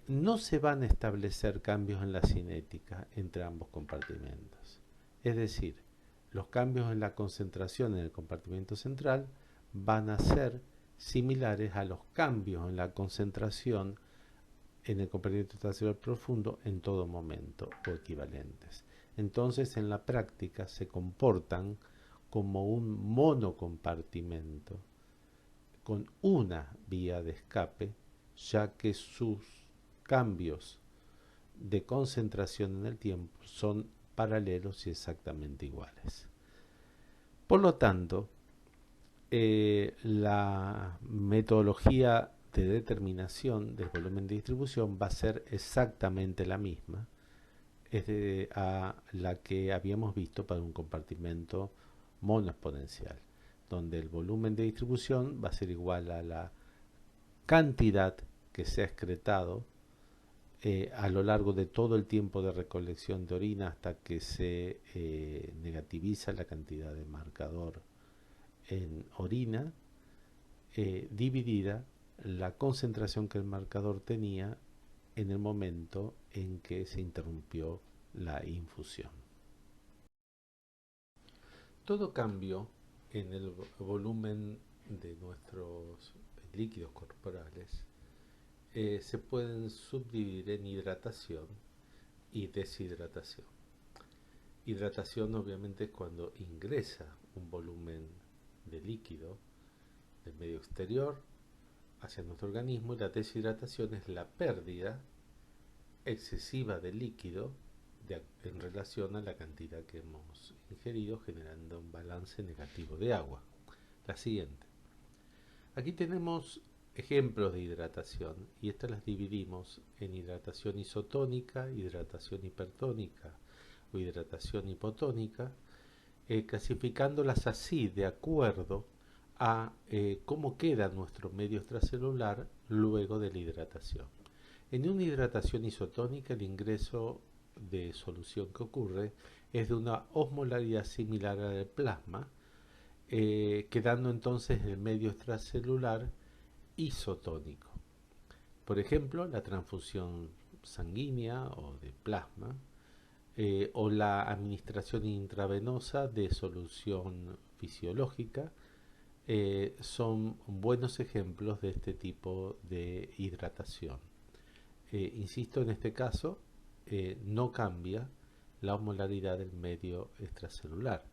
no se van a establecer cambios en la cinética entre ambos compartimentos. Es decir, los cambios en la concentración en el compartimento central van a ser similares a los cambios en la concentración en el compartimento extracelular profundo en todo momento o equivalentes. Entonces, en la práctica se comportan como un monocompartimento con una vía de escape, ya que sus cambios de concentración en el tiempo son paralelos y exactamente iguales. Por lo tanto, la metodología de determinación del volumen de distribución va a ser exactamente la misma a la que habíamos visto para un compartimento monoexponencial, donde el volumen de distribución va a ser igual a la cantidad que se ha excretado a lo largo de todo el tiempo de recolección de orina hasta que se negativiza la cantidad de marcador en orina, dividida la concentración que el marcador tenía en el momento en que se interrumpió la infusión. Todo cambio en el volumen de nuestros líquidos corporales se pueden subdividir en hidratación y deshidratación. Hidratación obviamente es cuando ingresa un volumen de líquido del medio exterior hacia nuestro organismo, y la deshidratación es la pérdida excesiva de líquido en relación a la cantidad que hemos ingerido, generando un balance negativo de agua. La siguiente. Aquí tenemos ejemplos de hidratación y estas las dividimos en hidratación isotónica, hidratación hipertónica o hidratación hipotónica, clasificándolas así de acuerdo a cómo queda nuestro medio extracelular luego de la hidratación. En una hidratación isotónica, el ingreso de solución que ocurre es de una osmolaridad similar a la del plasma, quedando entonces el medio extracelular isotónico. Por ejemplo, la transfusión sanguínea o de plasma, o la administración intravenosa de solución fisiológica, son buenos ejemplos de este tipo de hidratación. Insisto, en este caso no cambia la osmolaridad del medio extracelular.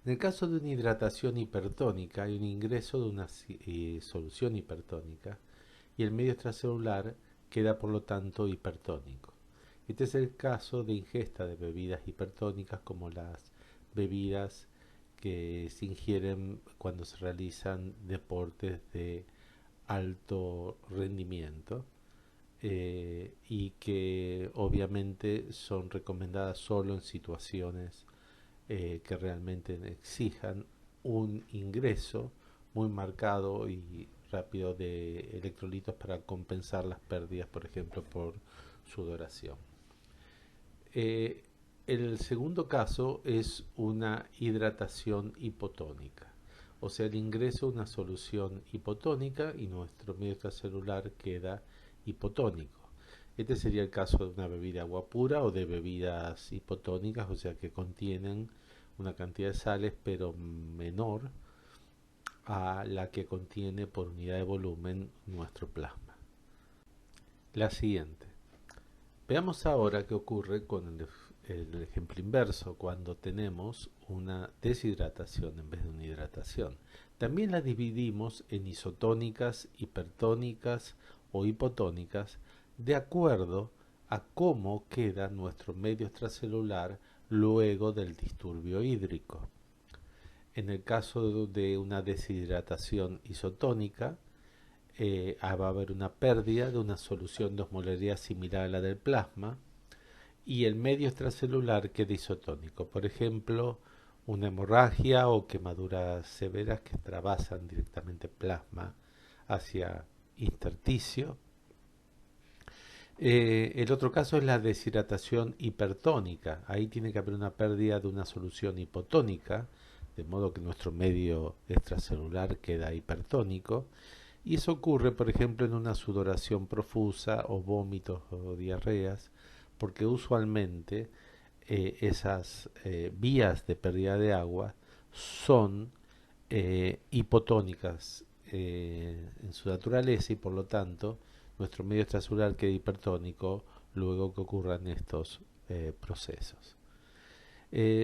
En el caso de una hidratación hipertónica hay un ingreso de una solución hipertónica y el medio extracelular queda por lo tanto hipertónico. Este es el caso de ingesta de bebidas hipertónicas como las bebidas que se ingieren cuando se realizan deportes de alto rendimiento, y que obviamente son recomendadas solo en situaciones que realmente exijan un ingreso muy marcado y rápido de electrolitos para compensar las pérdidas, por ejemplo, por sudoración. Eh, el segundo caso es una hidratación hipotónica, o sea, el ingreso de una solución hipotónica y nuestro medio extracelular queda hipotónico. Este sería el caso de una bebida agua pura o de bebidas hipotónicas, o sea, que contienen una cantidad de sales pero menor a la que contiene por unidad de volumen nuestro plasma. La siguiente. Veamos ahora qué ocurre con el ejemplo inverso, cuando tenemos una deshidratación en vez de una hidratación. También la dividimos en isotónicas, hipertónicas o hipotónicas de acuerdo a cómo queda nuestro medio extracelular luego del disturbio hídrico. En el caso de una deshidratación isotónica, va a haber una pérdida de una solución de osmolaridad similar a la del plasma y el medio extracelular queda isotónico. Por ejemplo, una hemorragia o quemaduras severas que trabasan directamente plasma hacia intersticio. El otro caso es la deshidratación hipertónica. Ahí tiene que haber una pérdida de una solución hipotónica, de modo que nuestro medio extracelular queda hipertónico. Y eso ocurre, por ejemplo, en una sudoración profusa o vómitos o diarreas, porque usualmente esas vías de pérdida de agua son hipotónicas en su naturaleza y por lo tanto nuestro medio extracelular queda hipertónico luego que ocurran estos procesos.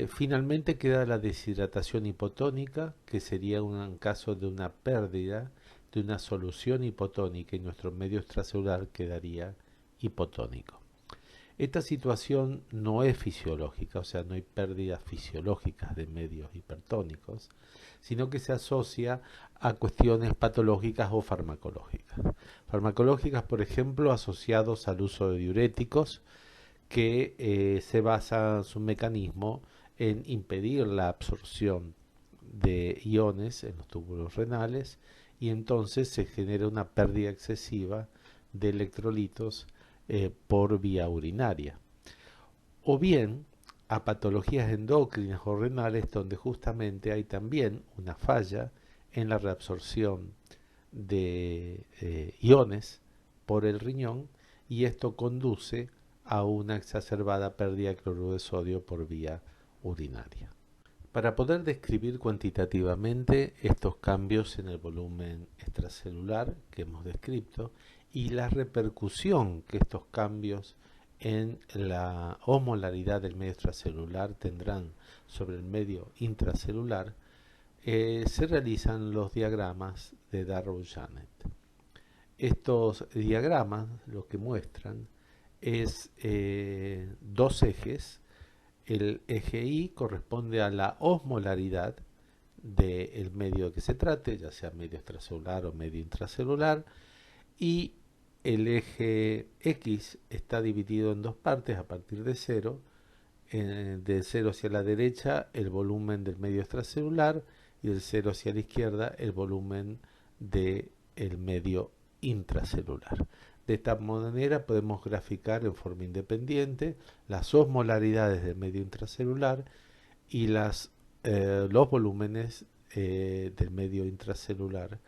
Finalmente queda la deshidratación hipotónica, que sería un caso de una pérdida de una solución hipotónica y nuestro medio extracelular quedaría hipotónico. Esta situación no es fisiológica, o sea, no hay pérdidas fisiológicas de medios hipertónicos, sino que se asocia a cuestiones patológicas o farmacológicas. Farmacológicas, por ejemplo, asociados al uso de diuréticos, que se basa su mecanismo en impedir la absorción de iones en los túbulos renales y entonces se genera una pérdida excesiva de electrolitos por vía urinaria. O bien a patologías endocrinas o renales donde justamente hay también una falla en la reabsorción de iones por el riñón y esto conduce a una exacerbada pérdida de cloruro de sodio por vía urinaria. Para poder describir cuantitativamente estos cambios en el volumen extracelular que hemos descrito y la repercusión que estos cambios en la osmolaridad del medio extracelular tendrán sobre el medio intracelular, se realizan los diagramas de Darrow-Janet. Estos diagramas lo que muestran es dos ejes. El eje Y corresponde a la osmolaridad del medio de que se trate, ya sea medio extracelular o medio intracelular, y el eje X está dividido en dos partes a partir de 0, del 0 hacia la derecha el volumen del medio extracelular y del 0 hacia la izquierda el volumen del medio intracelular. De esta manera podemos graficar en forma independiente las osmolaridades del medio intracelular y los volúmenes del medio intracelular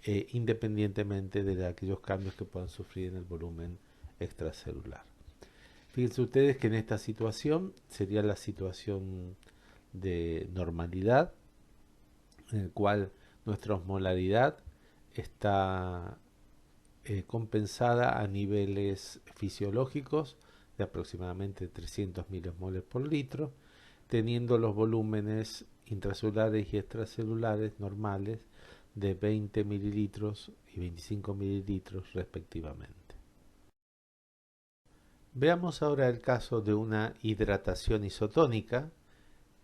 independientemente de aquellos cambios que puedan sufrir en el volumen extracelular. Fíjense ustedes que en esta situación sería la situación de normalidad, en el cual nuestra osmolaridad está compensada a niveles fisiológicos de aproximadamente 300 milimoles por litro, teniendo los volúmenes intracelulares y extracelulares normales de 20 mililitros y 25 mililitros respectivamente. Veamos ahora el caso de una hidratación isotónica,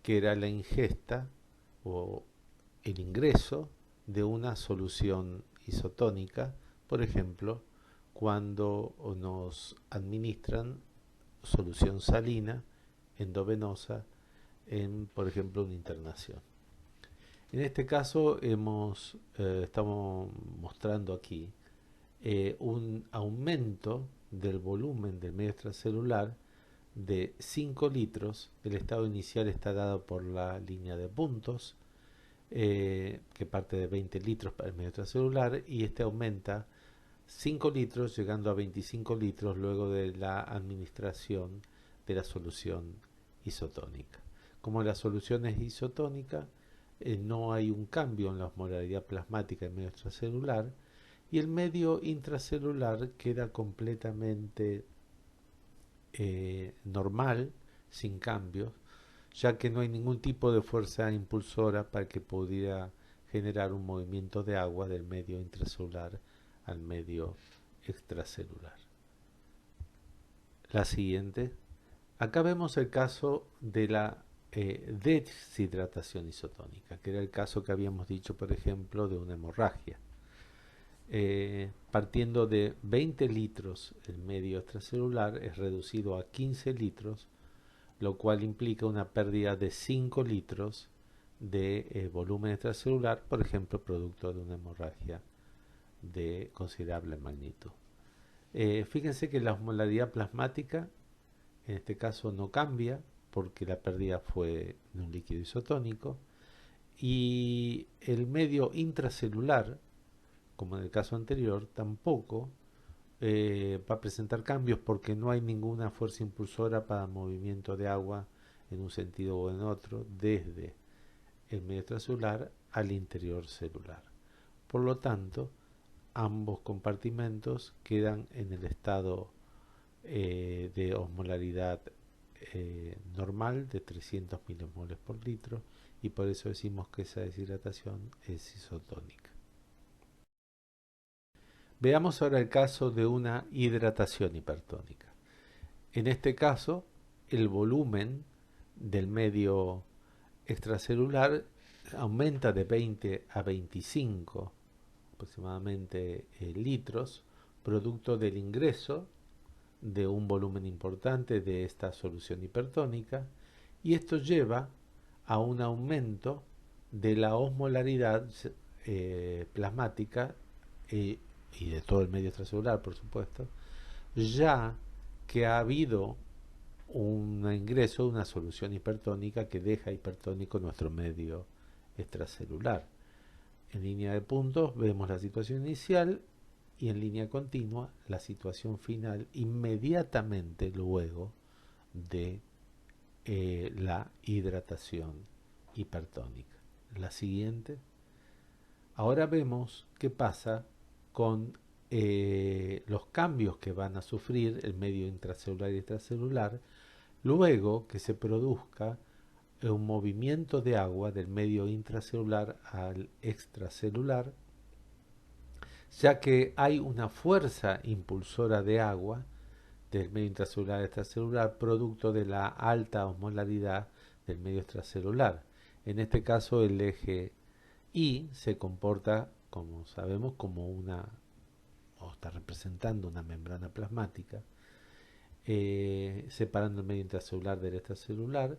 que era la ingesta o el ingreso de una solución isotónica, por ejemplo, cuando nos administran solución salina endovenosa en, por ejemplo, una internación. En este caso estamos mostrando aquí un aumento del volumen del medio extracelular de 5 litros. El estado inicial está dado por la línea de puntos, que parte de 20 litros para el medio extracelular, y este aumenta 5 litros llegando a 25 litros luego de la administración de la solución isotónica. Como la solución es isotónica, no hay un cambio en la osmolaridad plasmática del medio extracelular y el medio intracelular queda completamente normal, sin cambios, ya que no hay ningún tipo de fuerza impulsora para que pudiera generar un movimiento de agua del medio intracelular al medio extracelular. La siguiente. Acá vemos el caso de la deshidratación isotónica, que era el caso que habíamos dicho, por ejemplo, de una hemorragia. Partiendo de 20 litros el medio extracelular es reducido a 15 litros, lo cual implica una pérdida de 5 litros de volumen extracelular, por ejemplo, producto de una hemorragia de considerable magnitud. Fíjense que la osmolaridad plasmática en este caso no cambia porque la pérdida fue de un líquido isotónico, y el medio intracelular, como en el caso anterior, tampoco va a presentar cambios porque no hay ninguna fuerza impulsora para movimiento de agua en un sentido o en otro desde el medio extracelular al interior celular. Por lo tanto, ambos compartimentos quedan en el estado de osmolaridad normal de 300 milimoles por litro, y por eso decimos que esa deshidratación es isotónica. Veamos ahora el caso de una hidratación hipertónica. En este caso, el volumen del medio extracelular aumenta de 20 a 25 aproximadamente litros, producto del ingreso de un volumen importante de esta solución hipertónica, y esto lleva a un aumento de la osmolaridad plasmática y de todo el medio extracelular, por supuesto, ya que ha habido un ingreso de una solución hipertónica que deja hipertónico nuestro medio extracelular. En línea de puntos vemos la situación inicial y en línea continua la situación final inmediatamente luego de la hidratación hipertónica. La siguiente. Ahora vemos qué pasa con los cambios que van a sufrir el medio intracelular y extracelular luego que se produzca un movimiento de agua del medio intracelular al extracelular, ya que hay una fuerza impulsora de agua del medio intracelular al extracelular producto de la alta osmolaridad del medio extracelular. En este caso el eje Y se comporta, como sabemos, como o está representando una membrana plasmática, separando el medio intracelular del extracelular,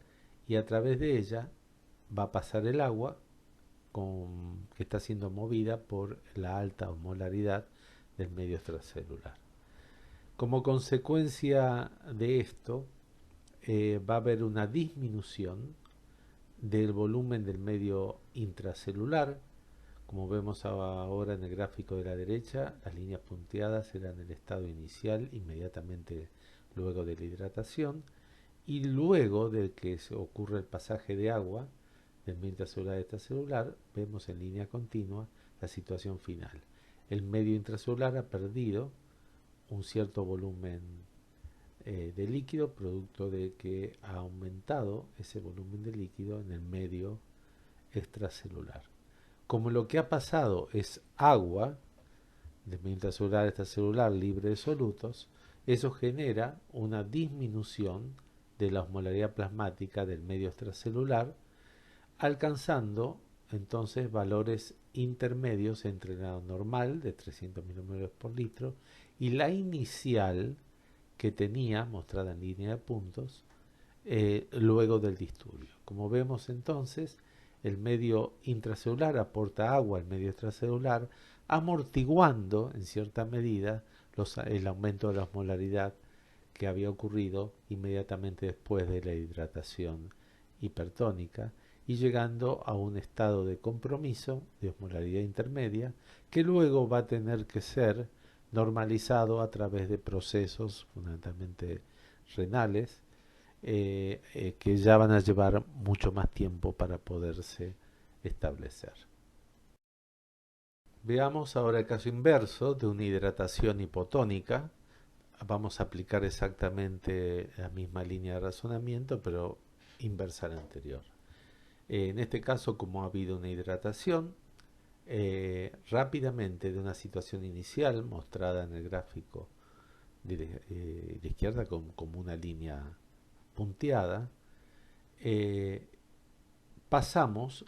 y a través de ella va a pasar el agua que está siendo movida por la alta osmolaridad del medio extracelular. Como consecuencia de esto, va a haber una disminución del volumen del medio intracelular. Como vemos ahora en el gráfico de la derecha, las líneas punteadas eran el estado inicial inmediatamente luego de la hidratación, y luego de que se ocurre el pasaje de agua del medio intracelular a extracelular, vemos en línea continua la situación final. El medio intracelular ha perdido un cierto volumen de líquido, producto de que ha aumentado ese volumen de líquido en el medio extracelular. Como lo que ha pasado es agua, de medio intracelular a extracelular libre de solutos, eso genera una disminución de la osmolaridad plasmática del medio extracelular, alcanzando entonces valores intermedios entre la normal de 300 milímetros por litro y la inicial que tenía, mostrada en línea de puntos, luego del disturbio. Como vemos entonces, el medio intracelular aporta agua al medio extracelular, amortiguando en cierta medida el aumento de la osmolaridad que había ocurrido inmediatamente después de la hidratación hipertónica, y llegando a un estado de compromiso de osmolaridad intermedia que luego va a tener que ser normalizado a través de procesos fundamentalmente renales, que ya van a llevar mucho más tiempo para poderse establecer. Veamos ahora el caso inverso de una hidratación hipotónica. Vamos a aplicar exactamente la misma línea de razonamiento, pero inversa a la anterior. En este caso, como ha habido una hidratación, rápidamente de una situación inicial mostrada en el gráfico de izquierda como una línea punteada, pasamos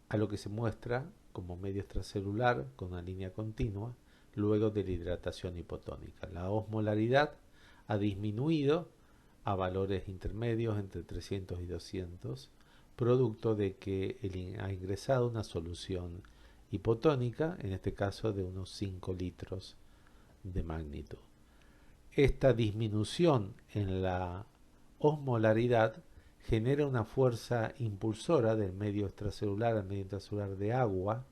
a lo que se muestra como medio extracelular con una línea continua luego de la hidratación hipotónica. La osmolaridad ha disminuido a valores intermedios entre 300 y 200, producto de que ha ingresado una solución hipotónica, en este caso de unos 5 litros de magnitud. Esta disminución en la osmolaridad genera una fuerza impulsora del medio extracelular al medio intracelular de agua,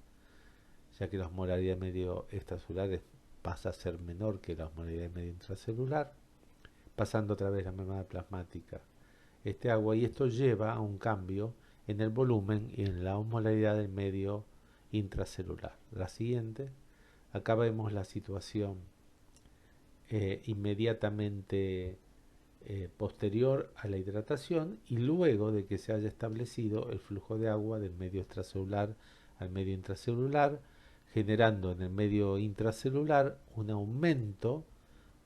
ya que la osmolaridad del medio extracelular pasa a ser menor que la osmolaridad del medio intracelular, pasando a través de la membrana plasmática este agua, y esto lleva a un cambio en el volumen y en la osmolaridad del medio intracelular. La siguiente, acá vemos la situación inmediatamente posterior a la hidratación y luego de que se haya establecido el flujo de agua del medio extracelular al medio intracelular, generando en el medio intracelular un aumento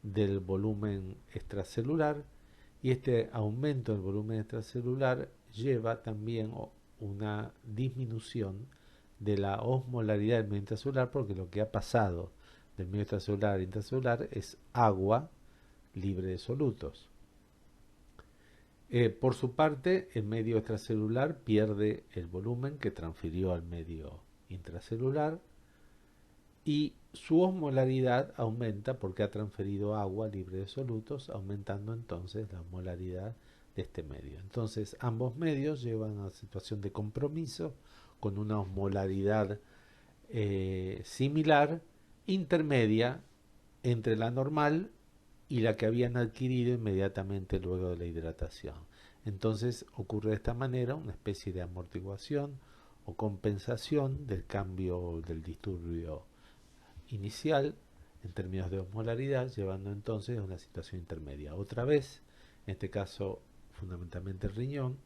del volumen extracelular, y este aumento del volumen extracelular lleva también una disminución de la osmolaridad del medio intracelular, porque lo que ha pasado del medio extracelular al intracelular es agua libre de solutos. Por su parte, el medio extracelular pierde el volumen que transfirió al medio intracelular y su osmolaridad aumenta porque ha transferido agua libre de solutos, aumentando entonces la osmolaridad de este medio. Entonces, ambos medios llevan a una situación de compromiso con una osmolaridad similar, intermedia entre la normal y la que habían adquirido inmediatamente luego de la hidratación. Entonces ocurre de esta manera una especie de amortiguación o compensación del cambio del disturbio inicial en términos de osmolaridad, llevando entonces a una situación intermedia. Otra vez, en este caso fundamentalmente el riñón,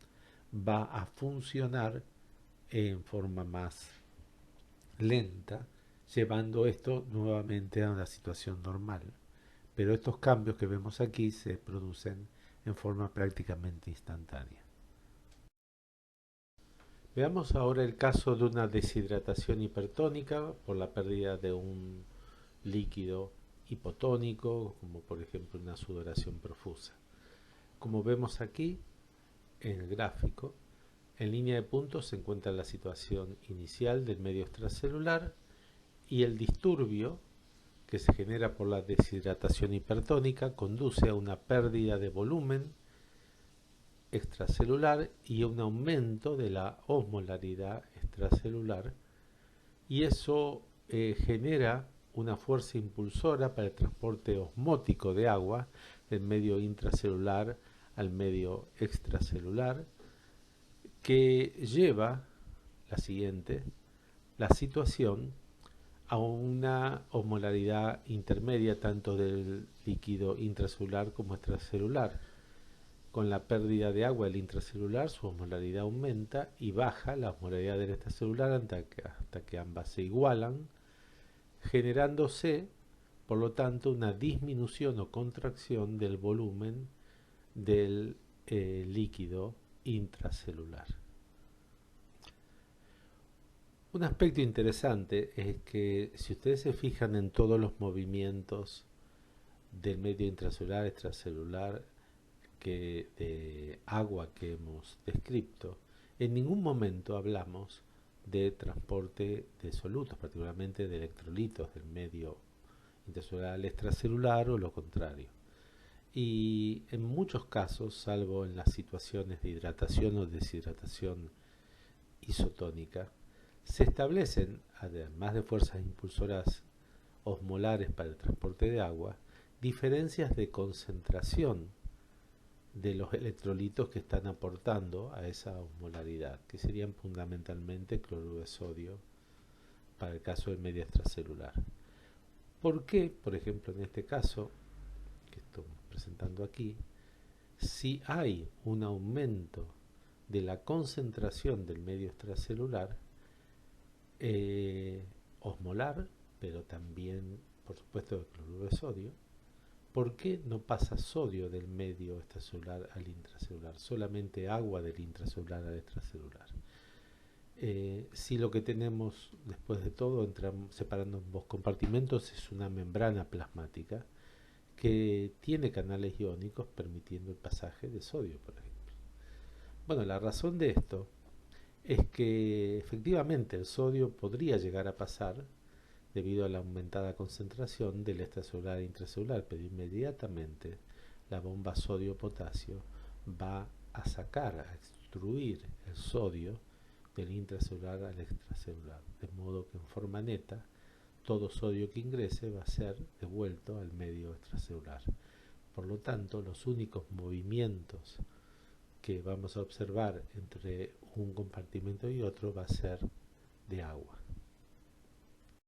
va a funcionar en forma más lenta, llevando esto nuevamente a una situación normal. Pero estos cambios que vemos aquí se producen en forma prácticamente instantánea. Veamos ahora el caso de una deshidratación hipertónica por la pérdida de un líquido hipotónico, como por ejemplo una sudoración profusa. Como vemos aquí en el gráfico, en línea de puntos se encuentra la situación inicial del medio extracelular y el disturbio que se genera por la deshidratación hipertónica conduce a una pérdida de volumen extracelular y a un aumento de la osmolaridad extracelular, y eso genera una fuerza impulsora para el transporte osmótico de agua del medio intracelular al medio extracelular, que lleva la situación a una osmolaridad intermedia tanto del líquido intracelular como extracelular. Con la pérdida de agua del intracelular, su osmolaridad aumenta y baja la osmolaridad del extracelular hasta que ambas se igualan, generándose, por lo tanto, una disminución o contracción del volumen del líquido intracelular. Un aspecto interesante es que si ustedes se fijan en todos los movimientos del medio intracelular, extracelular, de agua que hemos descrito, en ningún momento hablamos de transporte de solutos, particularmente de electrolitos del medio intracelular al extracelular o lo contrario. Y en muchos casos, salvo en las situaciones de hidratación o deshidratación isotónica, se establecen, además de fuerzas impulsoras osmolares para el transporte de agua, diferencias de concentración de los electrolitos que están aportando a esa osmolaridad, que serían fundamentalmente cloruro de sodio para el caso del medio extracelular. ¿Por qué, por ejemplo, en este caso que estamos presentando aquí, si hay un aumento de la concentración del medio extracelular osmolar, pero también, por supuesto, de cloruro de sodio, ¿por qué no pasa sodio del medio extracelular al intracelular? Solamente agua del intracelular al extracelular. Si lo que tenemos, después de todo, separando ambos compartimentos, es una membrana plasmática que tiene canales iónicos permitiendo el pasaje de sodio, por ejemplo. Bueno, la razón de esto es que efectivamente el sodio podría llegar a pasar debido a la aumentada concentración del extracelular e intracelular, pero inmediatamente la bomba sodio-potasio va a sacar, a extruir el sodio del intracelular al extracelular, de modo que en forma neta todo sodio que ingrese va a ser devuelto al medio extracelular. Por lo tanto, los únicos movimientos que vamos a observar entre un compartimento y otro va a ser de agua.